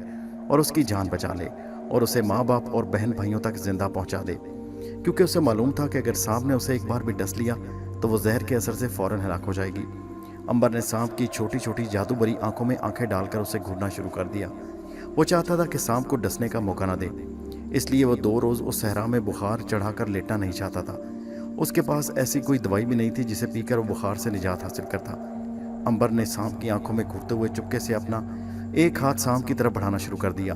और उसकी जान बचा ले और उसे माँ बाप और बहन भाइयों तक जिंदा पहुंचा दे, क्योंकि उसे मालूम था कि अगर सांप ने उसे एक बार भी डस लिया तो वो जहर के असर से फौरन हलाक हो जाएगी। अंबर ने सांप की छोटी छोटी जादू भरी आंखों में आंखें डालकर उसे घूरना शुरू कर दिया। वो चाहता था कि सांप को डसने का मौका ना दे, इसलिए वो 2 रोज़ उस सहरा में बुखार चढ़ाकर लेटना नहीं चाहता था। उसके पास ऐसी कोई दवाई भी नहीं थी जिसे पीकर वो बुखार से निजात हासिल करता। अंबर ने सांप की आंखों में घूरते हुए चुपके से अपना एक हाथ सांप की तरफ बढ़ाना शुरू कर दिया।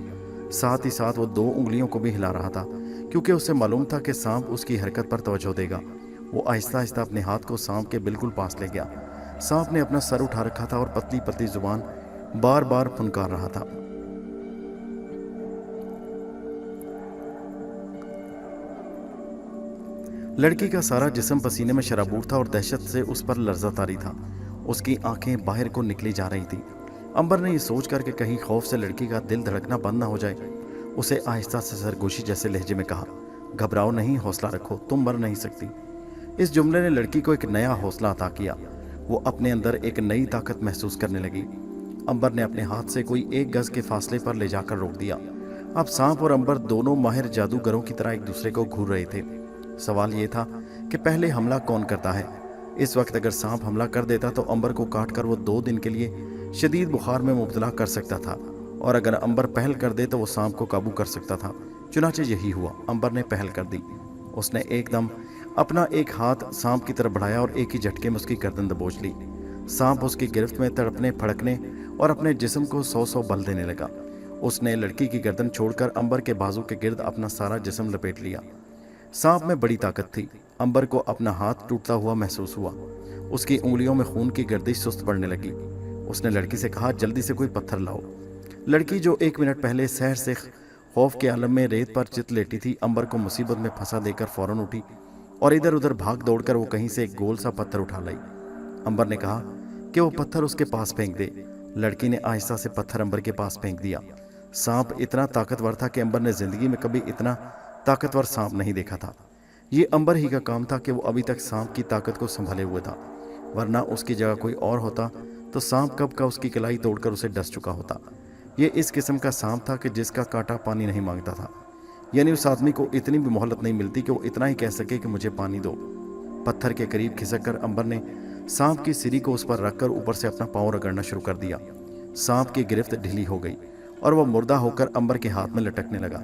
साथ ही साथ वो 2 उंगलियों को भी हिला रहा था, क्योंकि उसे मालूम था कि सांप उसकी हरकत पर तवज्जो देगा। वो आहिस्ता आहिस्ता अपने हाथ को सांप के बिल्कुल पास ले गया। सांप ने अपना सर उठा रखा था और पतली पतली जुबान बार बार फुनकार रहा था। लड़की का सारा जिस्म पसीने में शराबूर था और दहशत से उस पर लर्जा तारी था। उसकी आंखें बाहर को निकली जा रही थी। अंबर ने यह सोच कर कि कहीं खौफ से लड़की का दिल धड़कना बंद ना हो जाए, उसे आहिस्ता से सरगोशी जैसे लहजे में कहा, घबराओ नहीं, हौसला रखो, तुम मर नहीं सकती। इस जुमले ने लड़की को एक नया हौसला अता किया। वो अपने अंदर एक नई ताकत महसूस करने लगी। अंबर ने अपने हाथ से कोई 1 गज के फासले पर ले जाकर रोक दिया। अब सांप और अंबर दोनों माहिर जादूगरों की तरह एक दूसरे को घूर रहे थे। सवाल ये था कि पहले हमला कौन करता है। इस वक्त अगर सांप हमला कर देता तो अंबर को काटकर वो 2 दिन के लिए शदीद बुखार में मुब्तला कर सकता था, और अगर अंबर पहल कर दे तो वो सांप को काबू कर सकता था। चुनाचे यही हुआ। अंबर ने पहल कर दी। उसने एकदम अपना एक हाथ सांप की तरफ बढ़ाया और एक ही झटके में उसकी गर्दन दबोच ली। सांप उसकी गिरफ्त में तड़पने फड़कने और अपने जिस्म को 100 बल देने लगा। उसने लड़की की गर्दन छोड़कर अंबर के बाजू के गिर्द अपना सारा जिस्म लपेट लिया। सांप में बड़ी ताकत थी। अंबर को अपना हाथ टूटता हुआ महसूस हुआ। उसकी उंगलियों में खून की गर्दिश सुस्त पड़ने लगी। उसने लड़की से कहा, जल्दी से कोई पत्थर लाओ। लड़की जो 1 मिनट पहले सहर से खौफ के आलम में रेत पर चित लेटी थी, अंबर को मुसीबत में फंसा देकर फौरन उठी और इधर उधर भाग दौड़कर वो कहीं से एक गोल सा पत्थर उठा लाई। अंबर ने कहा कि वो पत्थर उसके पास फेंक दे। लड़की ने आहिस्ता से पत्थर अंबर के पास फेंक दिया। सांप इतना ताकतवर था कि अंबर ने जिंदगी में कभी इतना ताकतवर सांप नहीं देखा था। ये अंबर ही का काम था कि वो अभी तक सांप की ताकत को संभाले हुए था, वरना उसकी जगह कोई और होता तो सांप कब का उसकी कलाई तोड़कर उसे डस चुका होता। ये इस किस्म का सांप था कि जिसका कांटा पानी नहीं मांगता था, यानी उस आदमी को इतनी भी मोहलत नहीं मिलती कि वो इतना ही कह सके कि मुझे पानी दो। पत्थर के करीब खिसक कर अंबर ने सांप की सिरी को उस पर रखकर ऊपर से अपना पाँव रगड़ना शुरू कर दिया। सांप की गिरफ्त ढीली हो गई और वह मुर्दा होकर अंबर के हाथ में लटकने लगा।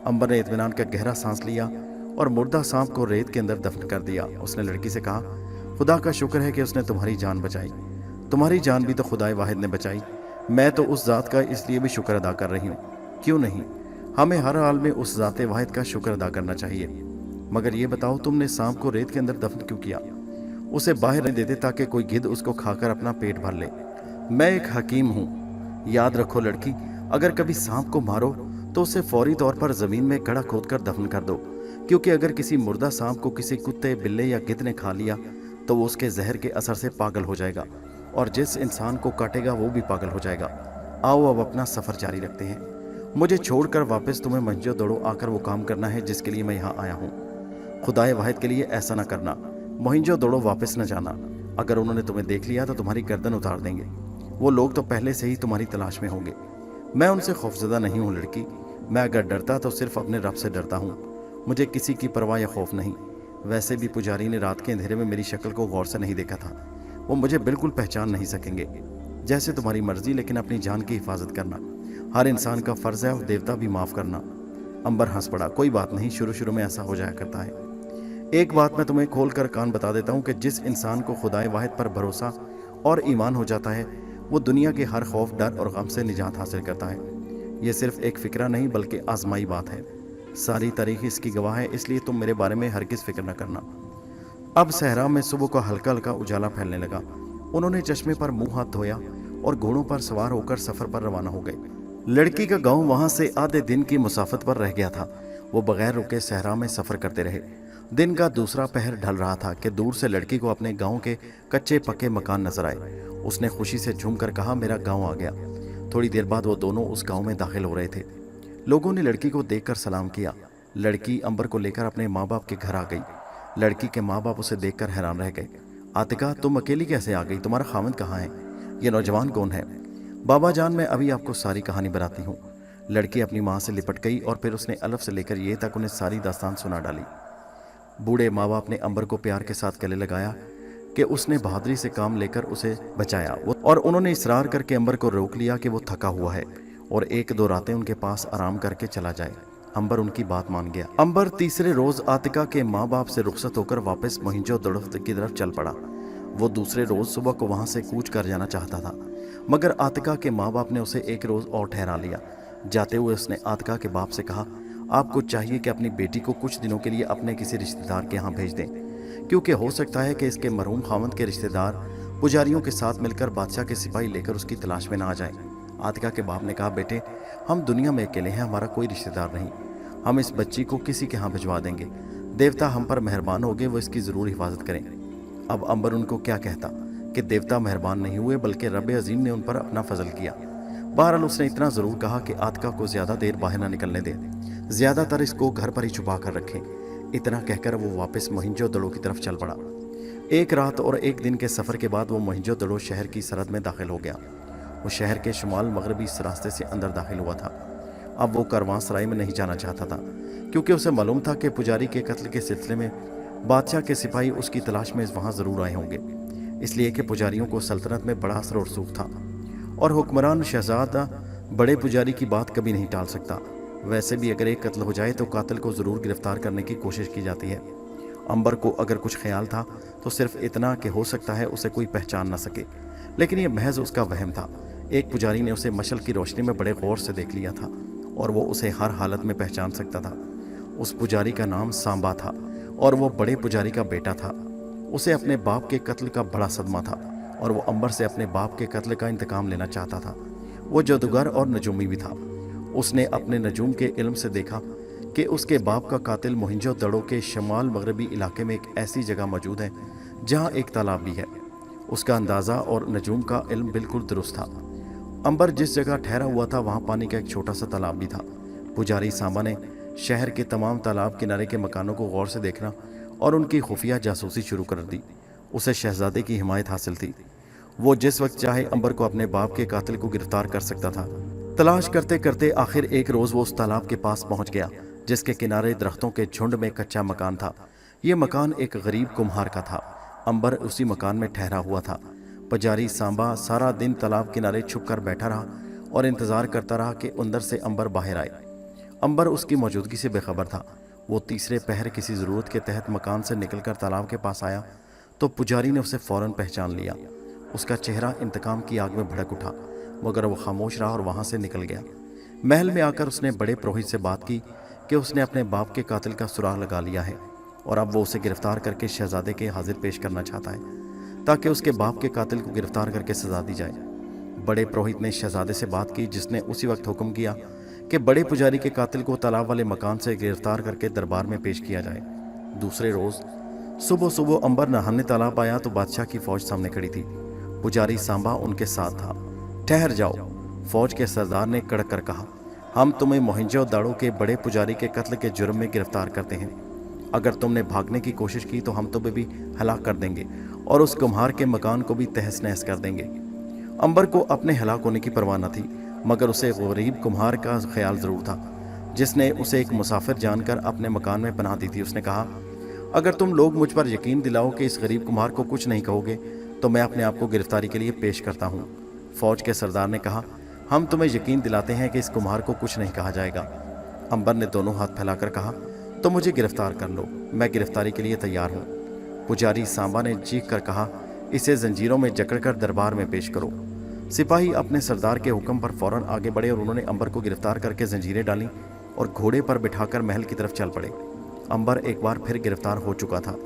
अंबर ने इत्मीनान का गहरा सांस लिया और मुर्दा सांप को रेत के अंदर दफन कर दिया। उसने लड़की से कहा, खुदा का शुक्र है कि उसने तुम्हारी जान बचाई। तुम्हारी जान भी तो खुदाए वाहिद ने बचाई। मैं तो उस ज़ात का इसलिए भी शुक्र अदा कर रही हूँ। क्यों नहीं, हमें हर हाल में उस ज़ाते वाहिद का शुक्र अदा करना चाहिए। मगर ये बताओ, तुमने सांप को रेत के अंदर दफन क्यों किया? उसे बाहर नहीं देते ताकि कोई गिद्ध उसको खाकर अपना पेट भर ले। मैं एक हकीम हूँ। याद रखो लड़की, अगर कभी सांप को मारो तो उसे फौरी तौर पर ज़मीन में गड्ढा खोदकर दफन कर दो, क्योंकि अगर किसी मुर्दा सांप को किसी कुत्ते, बिल्ले या गिद्ध ने खा लिया तो वो उसके जहर के असर से पागल हो जाएगा और जिस इंसान को काटेगा वो भी पागल हो जाएगा। आओ अब अपना सफ़र जारी रखते हैं। मुझे छोड़कर वापस तुम्हें मंजो दौड़ो आकर वो काम करना है जिसके लिए मैं यहाँ आया हूँ। खुदाए वाहिद के लिए ऐसा ना करना, मोहिंजो दौड़ो वापस न जाना। अगर उन्होंने तुम्हें देख लिया तो तुम्हारी गर्दन उतार देंगे। वो लोग तो पहले से ही तुम्हारी तलाश में होंगे। मैं उनसे खौफजदा नहीं हूँ लड़की। मैं अगर डरता तो सिर्फ अपने रब से डरता हूँ। मुझे किसी की परवाह या खौफ नहीं। वैसे भी पुजारी ने रात के अंधेरे में मेरी शक्ल को गौर से नहीं देखा था। वो मुझे बिल्कुल पहचान नहीं सकेंगे। जैसे तुम्हारी मर्जी, लेकिन अपनी जान की हिफाजत करना हर इंसान का फर्ज है, और देवता भी माफ करना। अंबर हंस पड़ा। कोई बात नहीं, शुरू शुरू में ऐसा हो जाया करता है। एक बात मैं तुम्हें खोल कर कान बता देता हूँ कि जिस इंसान को खुदाए वाहिद पर भरोसा और ईमान हो जाता है, वो दुनिया के हर खौफ, डर और गम से निजात हासिल करता है। ये सिर्फ एक फिक्रा नहीं बल्कि आजमाई बात है। सारी तारीख इसकी गवाह है, इसलिए तुम मेरे बारे में हरगिज़ फिक्र न करना। अब सहरा में सुबह का हल्का हल्का उजाला फैलने लगा। उन्होंने चश्मे पर मुंह हाथ धोया और घोड़ों पर सवार होकर सफर पर रवाना हो गए। लड़की का गांव वहां से आधे दिन की मुसाफत पर रह गया था। वो बगैर रुके सहरा में सफर करते रहे। दिन का दूसरा पहर ढल रहा था कि दूर से लड़की को अपने गांव के कच्चे पक्के मकान नजर आए। उसने खुशी से झूम कर कहा, मेरा गांव आ गया। थोड़ी देर बाद वो दोनों उस गांव में दाखिल हो रहे थे। लोगों ने लड़की को देखकर सलाम किया। लड़की अंबर को लेकर अपने माँ बाप के घर आ गई। लड़की के माँ बाप उसे देखकर हैरान रह गए। आतिका, तुम अकेली कैसे आ गई? तुम्हारा खामद कहाँ है? ये नौजवान कौन है? बाबा जान, मैं अभी आपको सारी कहानी बताती हूँ। लड़की अपनी माँ से लिपट गई और फिर उसने अलफ से लेकर ये तक उन्हें सारी दास्तान सुना डाली। बूढ़े माँ बाप ने अंबर को प्यार के साथ गले लगाया कि उसने बहादुरी से काम लेकर उसे बचाया, और उन्होंने इसरार करके अंबर को रोक लिया कि वो थका हुआ है और एक दो रातें उनके पास आराम करके चला जाए। अंबर उनकी बात मान गया। अंबर तीसरे रोज आतिका के माँ बाप से रुखसत होकर वापस मोहिंजोदड़ो की तरफ चल पड़ा। वो दूसरे रोज सुबह को वहां से कूच कर जाना चाहता था, मगर आतिका के माँ बाप ने उसे एक रोज और ठहरा लिया। जाते हुए उसने आतिका के बाप से कहा, आपको चाहिए कि अपनी बेटी को कुछ दिनों के लिए अपने किसी रिश्तेदार के यहाँ भेज दें, क्योंकि हो सकता है कि इसके मरहूम खामद के रिश्तेदार पुजारियों के साथ मिलकर बादशाह के सिपाही लेकर उसकी तलाश में ना आ जाए। आतिका के बाप ने कहा, बेटे, हम दुनिया में अकेले हैं, हमारा कोई रिश्तेदार नहीं। हम इस बच्ची को किसी के यहाँ भिजवा देंगे। देवता हम पर मेहरबान हो गए, वो इसकी ज़रूर हिफाजत करें। अब अंबर उनको क्या कहता कि देवता मेहरबान नहीं हुए, बल्कि रब अजीम ने उन पर अपना फजल किया। बहरहाल उसने इतना ज़रूर कहा कि आतिका को ज़्यादा देर बाहर ना निकलने दें, ज़्यादातर इसको घर पर ही छुपा कर रखें। इतना कहकर वो वापस मोहिंजोदड़ो की तरफ चल पड़ा। एक रात और एक दिन के सफ़र के बाद वो मोहिंजोदड़ो शहर की सरहद में दाखिल हो गया। वो शहर के शुमाल मगरबी इस रास्ते से अंदर दाखिल हुआ था। अब वो करवांसराय में नहीं जाना चाहता था, क्योंकि उसे मालूम था कि पुजारी के कत्ल के सिलसिले में बादशाह के सिपाही उसकी तलाश में वहाँ ज़रूर आए होंगे, इसलिए कि पुजारियों को सल्तनत में बड़ा असर और सूख था, और हुक्मरान शहजादा बड़े पुजारी की बात कभी नहीं टाल सकता। वैसे भी अगर एक कत्ल हो जाए तो कातिल को ज़रूर गिरफ्तार करने की कोशिश की जाती है। अंबर को अगर कुछ ख्याल था तो सिर्फ इतना कि हो सकता है उसे कोई पहचान ना सके, लेकिन यह महज उसका वहम था। एक पुजारी ने उसे मशल की रोशनी में बड़े गौर से देख लिया था और वो उसे हर हालत में पहचान सकता था। उस पुजारी का नाम सांबा था और वो बड़े पुजारी का बेटा था। उसे अपने बाप के कत्ल का बड़ा सदमा था और वो अंबर से अपने बाप के कत्ल का इंतकाम लेना चाहता था। वो जादूगर और नजूमी भी था। उसने अपने नजूम के इल्म से देखा कि उसके बाप का कातिल मोहिंजोदड़ो के शमाल मगरबी इलाके में एक ऐसी जगह मौजूद है जहाँ एक तालाब भी है। उसका अंदाज़ा और नजूम का इल्म बिल्कुल दुरुस्त था। अंबर जिस जगह ठहरा हुआ था वहाँ पानी का एक छोटा सा तालाब भी था। पुजारी सांबा ने शहर के तमाम तालाब किनारे के मकानों को गौर से देखना और उनकी खुफिया जासूसी शुरू कर दी। उसे शहजादे की हिमायत हासिल थी। वो जिस वक्त चाहे अंबर को अपने बाप के कातिल को गिरफ्तार कर सकता था। तलाश करते करते आखिर एक रोज़ वो उस तालाब के पास पहुंच गया जिसके किनारे दरख्तों के झुंड में कच्चा मकान था। ये मकान एक गरीब कुम्हार का था। अंबर उसी मकान में ठहरा हुआ था। पुजारी सांबा सारा दिन तालाब किनारे छुप कर बैठा रहा और इंतज़ार करता रहा कि अंदर से अंबर बाहर आए। अंबर उसकी मौजूदगी से बेखबर था। वो तीसरे पहर किसी ज़रूरत के तहत मकान से निकलकर तालाब के पास आया तो पुजारी ने उसे फ़ौरन पहचान लिया। उसका चेहरा इंतकाम की आग में भड़क उठा, मगर वो खामोश रहा और वहाँ से निकल गया। महल में आकर उसने बड़े पुरोहित से बात की कि उसने अपने बाप के कातिल का सुराग लगा लिया है और अब वो उसे गिरफ्तार करके शहजादे के हाजिर पेश करना चाहता है ताकि उसके बाप के कातिल को गिरफ्तार करके सजा दी जाए। बड़े पुरोहित ने शहजादे से बात की, जिसने उसी वक्त हुक्म किया कि बड़े पुजारी के कातिल को तालाब वाले मकान से गिरफ्तार करके दरबार में पेश किया जाए। दूसरे रोज़ सुबह सुबह अंबर नहाने तालाब आया तो बादशाह की फौज सामने खड़ी थी। पुजारी सांबा उनके साथ था। ठहर जाओ, फौज के सरदार ने कड़क कर कहा। हम तुम्हें मोहिंजोदड़ो के बड़े पुजारी के कत्ल के जुर्म में गिरफ्तार करते हैं। अगर तुमने भागने की कोशिश की तो हम तुम्हें भी हलाक कर देंगे और उस कुम्हार के मकान को भी तहस नहस कर देंगे। अंबर को अपने हलाक होने की परवाह न थी, मगर उसे गरीब कुम्हार का ख्याल ज़रूर था जिसने उसे एक मुसाफिर जानकर अपने मकान में पनाह दी थी। उसने कहा, अगर तुम लोग मुझ पर यकीन दिलाओ कि इस गरीब कुम्हार को कुछ नहीं कहोगे तो मैं अपने आप को गिरफ्तारी के लिए पेश करता हूँ। फौज के सरदार ने कहा, हम तुम्हें यकीन दिलाते हैं कि इस कुम्हार को कुछ नहीं कहा जाएगा। अंबर ने दोनों हाथ फैलाकर कहा, तो मुझे गिरफ्तार कर लो, मैं गिरफ्तारी के लिए तैयार हूँ। पुजारी सांबा ने चीख कर कहा, इसे जंजीरों में जकड़कर दरबार में पेश करो। सिपाही अपने सरदार के हुक्म पर फौरन आगे बढ़े और उन्होंने अंबर को गिरफ्तार करके जंजीरें डाली और घोड़े पर बिठाकर महल की तरफ चल पड़े। अंबर एक बार फिर गिरफ्तार हो चुका था।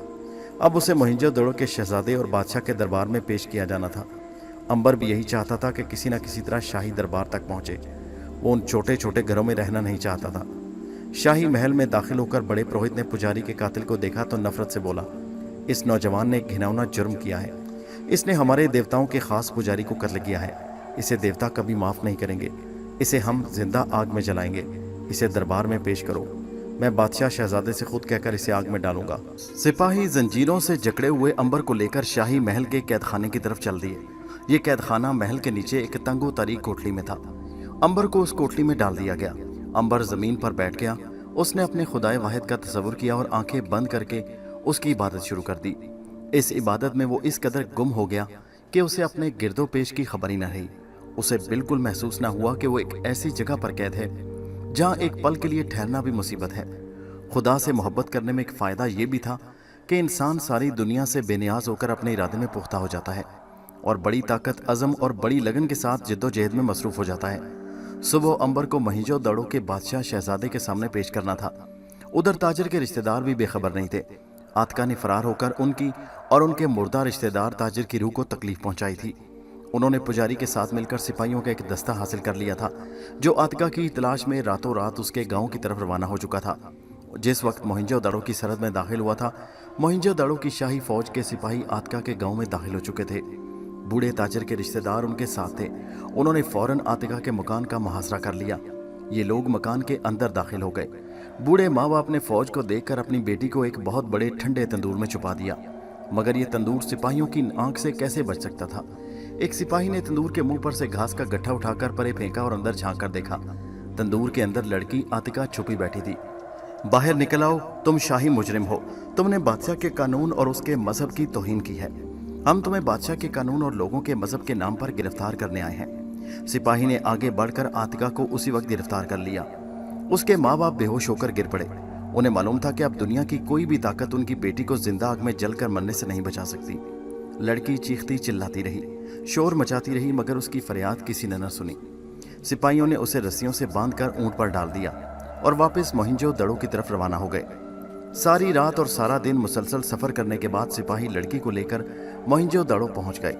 अब उसे मोहिंजोदड़ो के शहजादे और बादशाह के दरबार में पेश किया जाना था। अंबर भी यही चाहता था कि किसी न किसी तरह शाही दरबार तक पहुंचे। वो उन छोटे छोटे घरों में रहना नहीं चाहता था। शाही महल में दाखिल होकर बड़े पुरोहित ने पुजारी के कातिल को देखा तो नफरत से बोला, इस नौजवान ने घिनौना जुर्म किया है। इसने हमारे देवताओं के खास पुजारी को कत्ल किया है। इसे देवता कभी माफ नहीं करेंगे। इसे हम जिंदा आग में जलाएंगे। इसे दरबार में पेश करो। मैं बादशाह शहजादे से खुद कहकर इसे आग में डालूंगा। सिपाही जंजीरों से जकड़े हुए अंबर को लेकर शाही महल के कैदखाने की तरफ चल दिए। ये कैदखाना महल के नीचे एक तंगो तारीक कोठली में था। अंबर को उस कोठली में डाल दिया गया। अंबर जमीन पर बैठ गया। उसने अपने खुदाए वाहिद का तसव्वुर किया और आंखें बंद करके उसकी इबादत शुरू कर दी। इस इबादत में वो इस कदर गुम हो गया कि उसे अपने गिरदो पेश की खबर ही न रही। उसे बिल्कुल महसूस न हुआ कि वो एक ऐसी जगह पर कैद है जहाँ एक पल के लिए ठहरना भी मुसीबत है। खुदा से मोहब्बत करने में एक फ़ायदा ये भी था कि इंसान सारी दुनिया से बेनियाज होकर अपने इरादे में पुख्ता हो जाता है और बड़ी ताकत, अज़म और बड़ी लगन के साथ जिद्दोजहद में मसरूफ़ हो जाता है। सुबह अंबर को मोहिंजोदड़ो के बादशाह शहजादे के सामने पेश करना था। उधर ताजिर के रिश्तेदार भी बेखबर नहीं थे। आतिका ने फरार होकर उनकी और उनके मुर्दा रिश्तेदार ताजिर की रूह को तकलीफ पहुंचाई थी। उन्होंने पुजारी के साथ मिलकर सिपाहियों का एक दस्ता हासिल कर लिया था जो आतिका की तलाश में रातों रात उसके गांव की तरफ रवाना हो चुका था। जिस वक्त मोहिंजोदड़ो की सरहद में दाखिल हुआ था, मोहिंजोदड़ो की शाही फौज के सिपाही आतिका के गांव में दाखिल हो चुके थे। बूढ़े ताजिर के रिश्तेदार उनके साथ थे। उन्होंने फौरन आतिका के मकान का मुहासरा कर लिया। ये लोग मकान के अंदर दाखिल हो गए। बूढ़े माँ बाप ने फौज को देखकर अपनी बेटी को एक बहुत बड़े ठंडे तंदूर में छुपा दिया, मगर ये तंदूर सिपाहियों की आंख से कैसे बच सकता था। एक सिपाही ने तंदूर के मुंह पर से घास का गट्ठा उठाकर परे फेंका और अंदर झांक कर देखा। तंदूर के अंदर लड़की आतिका छुपी बैठी थी। बाहर निकल आओ, तुम शाही मुजरिम हो। तुमने बादशाह के कानून और उसके मजहब की तौहीन की है। हम तुम्हें बादशाह के कानून और लोगों के मजहब के नाम पर गिरफ्तार करने आए हैं। सिपाही ने आगे बढ़कर आतिका को उसी वक्त गिरफ्तार कर लिया। उसके माँ बाप बेहोश होकर गिर पड़े। उन्हें मालूम था कि अब दुनिया की कोई भी ताकत उनकी बेटी को जिंदा आग में जलकर मरने से नहीं बचा सकती। लड़की चीखती चिल्लाती रही, शोर मचाती रही, मगर उसकी फरियाद किसी ने न सुनी। सिपाहियों ने उसे रस्सियों से बांधकर ऊंट पर डाल दिया और वापस मोहिंजोदड़ो की तरफ रवाना हो गए। सारी रात और सारा दिन मुसलसल सफर करने के बाद सिपाही लड़की को लेकर मोहिंजोदड़ो पहुंच गए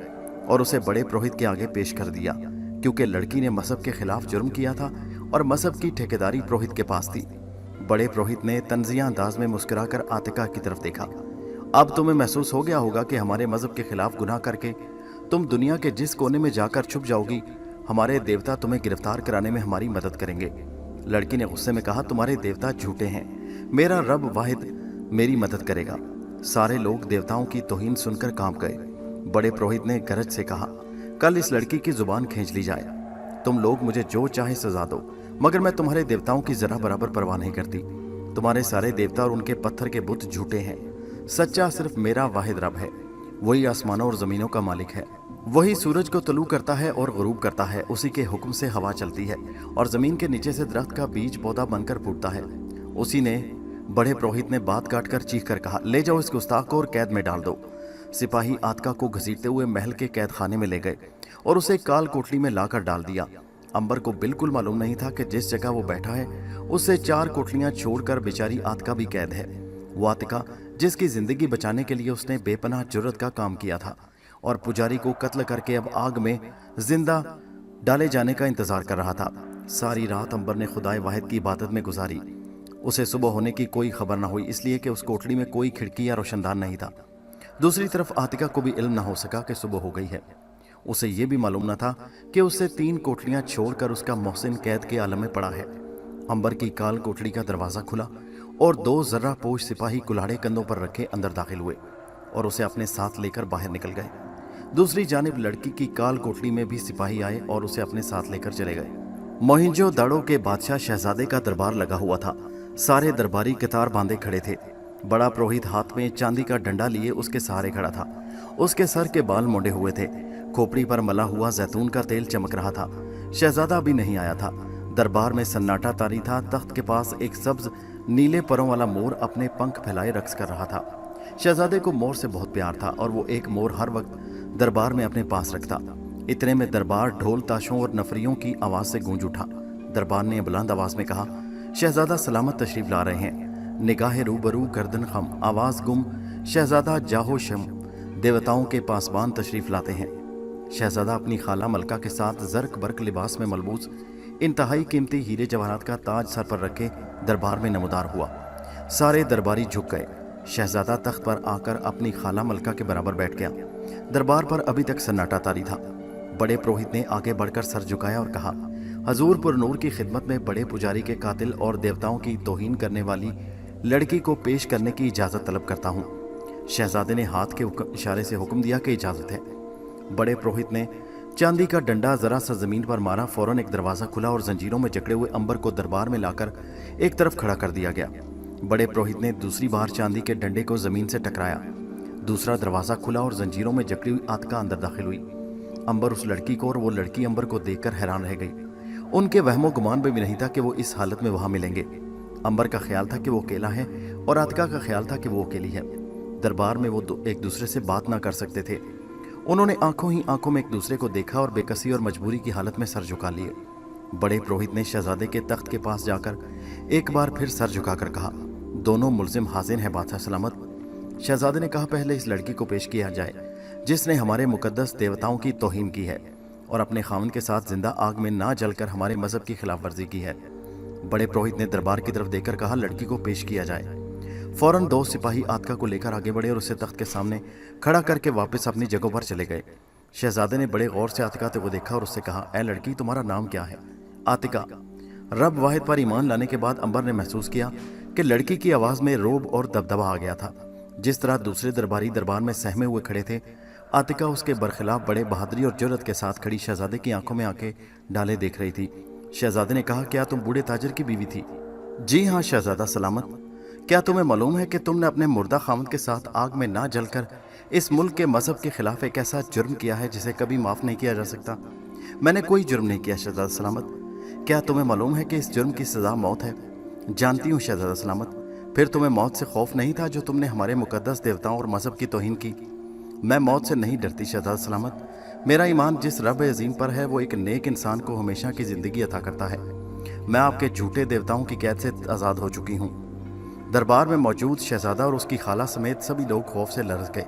और उसे बड़े पुरोहित के आगे पेश कर दिया, क्योंकि लड़की ने मजहब के खिलाफ जुर्म किया था और मजहब की ठेकेदारी पुरोहित के पास थी। बड़े पुरोहित ने तंजिया अंदाज में मुस्कुराकर आतिका की तरफ देखा। अब तुम्हें महसूस हो गया होगा कि हमारे मजहब के खिलाफ गुनाह करके तुम दुनिया के जिस कोने में जाकर छुप जाओगी, हमारे देवता तुम्हें गिरफ्तार कराने में हमारी मदद करेंगे। लड़की ने गुस्से में कहा, तुम्हारे देवता झूठे हैं, मेरा रब वाहिद मेरी मदद करेगा। सारे लोग देवताओं की तौहीन सुनकर कांप गए। बड़े पुरोहित ने गरज से कहा, कल इस लड़की की जुबान खींच ली जाए। तुम लोग मुझे जो चाहे सजा दो, मगर मैं तुम्हारे देवताओं की जरा बराबर परवाह नहीं करती। तुम्हारे सारे देवता और उनके पत्थर के बुत झूठे हैं। सच्चा सिर्फ मेरा वाहिद रब है। वही आसमानों और जमीनों का मालिक है। वही सूरज को तलू करता है और गुरूब करता है। उसी के हुक्म से हवा चलती है और जमीन के नीचे से दरख्त का बीज पौधा बनकर फूटता है। उसी ने बड़े पुरोहित ने बात काटकर चीख कर कहा, ले जाओ इस गुस्ताख को और कैद में डाल दो। सिपाही आतिका को घसीटते हुए महल के कैद खाने में ले गए और उसे काल कोठली में लाकर डाल दिया। अंबर को बिल्कुल मालूम नहीं था कि जिस जगह वो बैठा है उससे 4 कोठलियां छोड़कर बेचारी आतिका भी कैद है। वो आतिका जिसकी जिंदगी बचाने के लिए उसने बेपनाह जुर्रत का काम किया था और पुजारी को कत्ल करके अब आग में जिंदा डाले जाने का इंतजार कर रहा था। सारी रात अंबर ने खुदाए वाहिद की इबादत में गुजारी। उसे सुबह होने की कोई खबर न हुई, इसलिए कि उस कोठली में कोई खिड़की या रोशनदान नहीं था। दूसरी तरफ आतिका को भी इल्म न हो सका कि सुबह हो गई है। उसे यह भी मालूम न था कि उससे 3 कोठलियां छोड़कर उसका मोहसिन कैद के आलम में पड़ा है। अंबर की काल कोठली का दरवाजा खुला और 2 जर्रा पोश सिपाही कुल्हाड़े कंधों पर रखे अंदर दाखिल हुए और उसे अपने साथ लेकर बाहर निकल गए। दूसरी जानिब लड़की की काल कोठली में भी सिपाही आए और उसे अपने साथ लेकर चले गए। मोहिंजोदड़ो के बादशाह शहजादे का दरबार लगा हुआ था। सारे दरबारी कतार बांधे खड़े थे। बड़ा पुरोहित हाथ में चांदी का डंडा लिए उसके सहारे खड़ा था। उसके सर के बाल मुंडे हुए थे। खोपड़ी पर मला हुआ जैतून का तेल चमक रहा था। शहजादा अभी नहीं आया था। दरबार में सन्नाटा तारी था। तख्त के पास एक सब्ज नीले परों वाला मोर अपने पंख फैलाए रक्स कर रहा था। शहजादे को मोर से बहुत प्यार था और वो एक मोर हर वक्त दरबार में अपने पास रखता। इतने में दरबार ढोल ताशों और नफरियों की आवाज से गूंज उठा। दरबार ने बुलंद आवाज में कहा, शहजादा सलामत तशरीफ ला रहे हैं। निगाह रूबरू गर्दन खम, आवाज गुम, शहजादा जाहो शम, देवताओं के पासबान तशरीफ लाते हैं। शहजादा अपनी खाला मलका के साथ जर्क बर्क लिबास में मलबूस इंतहाई कीमती हीरे जवाहरात का ताज सर पर रखे दरबार में नमदार हुआ। सारे दरबारी झुक गए। शहजादा तख्त पर आकर अपनी खाला मलका के बराबर बैठ गया। दरबार पर अभी तक सन्नाटा तारी था। बड़े पुरोहित ने आगे बढ़कर सर झुकाया और कहा, हजूर पुरनूर की खिदमत में बड़े पुजारी के कातिल और देवताओं की तौहीन करने वाली लड़की को पेश करने की इजाज़त तलब करता हूँ। शहजादे ने हाथ के इशारे से हुक्म दिया कि इजाज़त है। बड़े पुरोहित ने चांदी का डंडा जरा सा जमीन पर मारा। फौरन एक दरवाज़ा खुला और जंजीरों में जकड़े हुए अंबर को दरबार में लाकर एक तरफ खड़ा कर दिया गया। बड़े पुरोहित ने दूसरी बार चांदी के डंडे को जमीन से टकराया। दूसरा दरवाज़ा खुला और जंजीरों में जकड़ी हुई आतका अंदर दाखिल हुई। अंबर उस लड़की को और वो लड़की अंबर को देखकर हैरान रह गई। उनके वहमो गुमान में भी नहीं था कि वो इस हालत में वहां मिलेंगे। अंबर का ख्याल था कि वो अकेला है और आतिका का ख्याल था कि वो अकेली है। दरबार में वो एक दूसरे से बात ना कर सकते थे। उन्होंने आंखों ही आंखों में एक दूसरे को देखा और बेकसी और मजबूरी की हालत में सर झुका लिए। बड़े पुरोहित ने शहजादे के तख्त के पास जाकर एक बार फिर सर झुकाकर कहा, दोनों मुल्जिम हाजिर हैं बादशाह सलामत। शहजादे ने कहा, पहले इस लड़की को पेश किया जाए जिसने हमारे मुकद्दस देवताओं की तौहीन की है और अपने खामन के साथ जिंदा आग में ना जलकर हमारे मजहब की खिलाफ वर्जी की है। बड़े पुरोहित ने दरबार की तरफ देखकर कहा, लड़की को पेश किया जाए। फौरन 2 सिपाही आतका को लेकर आगे बढ़े और उसे तख्त के सामने खड़ा करके वापस अपनी जगहों पर चले गए। शहजादे ने बड़े गौर से आतिका को देखा और उससे कहा, ए लड़की, तुम्हारा नाम क्या है? आतिका। रब वाहिद पर ईमान लाने के बाद अंबर ने महसूस किया कि लड़की की आवाज़ में रोब और दबदबा आ गया था। जिस तरह दूसरे दरबारी दरबार में सहमे हुए खड़े थे, आतिका उसके बरखिलाफ बड़े बहादुरी और जुर्रत के साथ खड़ी शहजादे की आंखों में आंखें डाले देख रही थी। शहजादे ने कहा, क्या तुम बूढ़े ताजिर की बीवी थी? जी हाँ शहजादा सलामत। क्या तुम्हें मालूम है कि तुमने अपने मुर्दा खामद के साथ आग में ना जलकर इस मुल्क के मजहब के खिलाफ एक ऐसा जुर्म किया है जिसे कभी माफ़ नहीं किया जा सकता? मैंने कोई जुर्म नहीं किया शहजादा सलामत। क्या तुम्हें मालूम है कि इस जुर्म की सज़ा मौत है? जानती हूँ शहजादा सलामत। फिर तुम्हें मौत से खौफ नहीं था जो तुमने हमारे मुकद्दस देवताओं और मजहब की तौहीन की? मैं मौत से नहीं डरती शहजादा सलामत। मेरा ईमान जिस रब अजीम पर है वो एक नेक इंसान को हमेशा की ज़िंदगी अता करता है। मैं आपके झूठे देवताओं की कैद से आज़ाद हो चुकी हूँ। दरबार में मौजूद शहजादा और उसकी खाला समेत सभी लोग खौफ से लरज़ गए।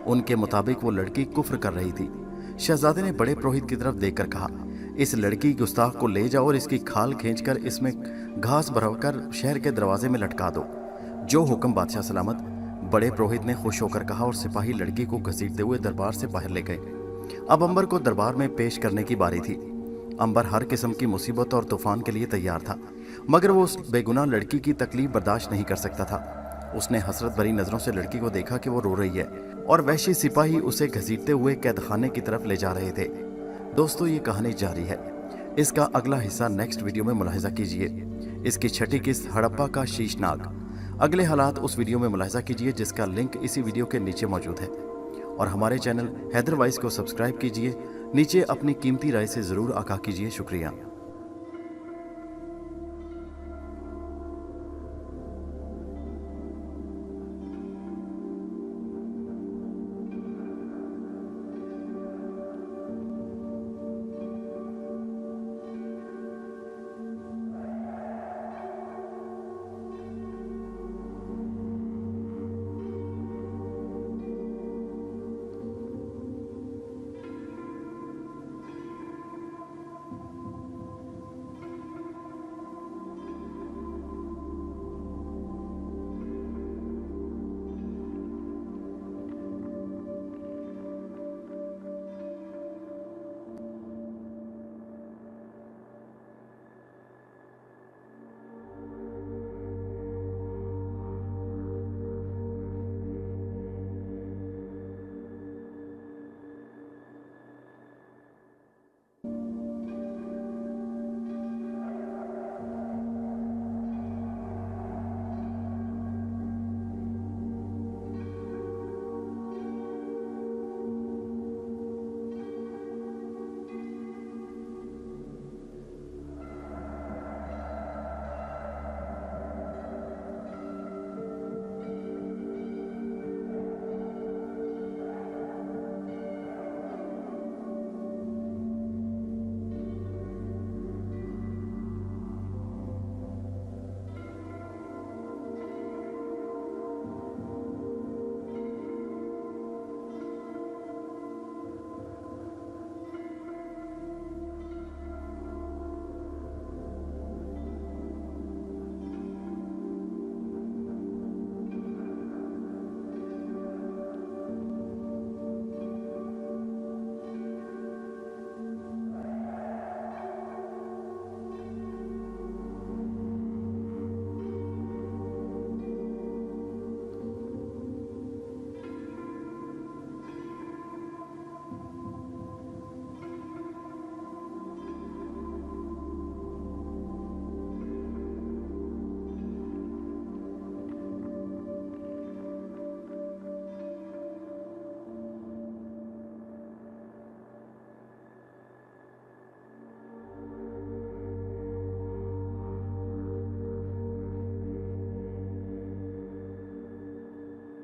उनके मुताबिक वो लड़की कुफ्र कर रही थी। शहजादे ने बड़े पुरोहित की तरफ देखकर कहा, इस लड़की गुस्ताख को ले जाओ और इसकी खाल खींचकर इसमें घास भरकर शहर के दरवाजे में लटका दो। जो हुक्म बादशाह सलामत। बड़े पुरोहित ने खुश होकर कहा और सिपाही लड़की को घसीटते हुए दरबार से बाहर ले गए। अब अंबर को दरबार में पेश करने की बारी थी। अंबर हर किस्म की मुसीबत और तूफान के लिए तैयार था, मगर वो उस बेगुनाह लड़की की तकलीफ बर्दाश्त नहीं कर सकता था। उसने हसरत भरी नज़रों से लड़की को देखा कि वो रो रही है और वहशी सिपाही उसे घसीटते हुए कैदखाने की तरफ ले जा रहे थे। दोस्तों, ये कहानी जारी है। इसका अगला हिस्सा नेक्स्ट वीडियो में मुलाहिजा कीजिए। इसकी छठी किस्त हड़प्पा का शीशनाग। अगले हालात उस वीडियो में मुलाहिजा कीजिए जिसका लिंक इसी वीडियो के नीचे मौजूद है। और हमारे चैनल हैदर वाइस को सब्सक्राइब कीजिए। नीचे अपनी कीमती राय से ज़रूर आगाह कीजिए। शुक्रिया।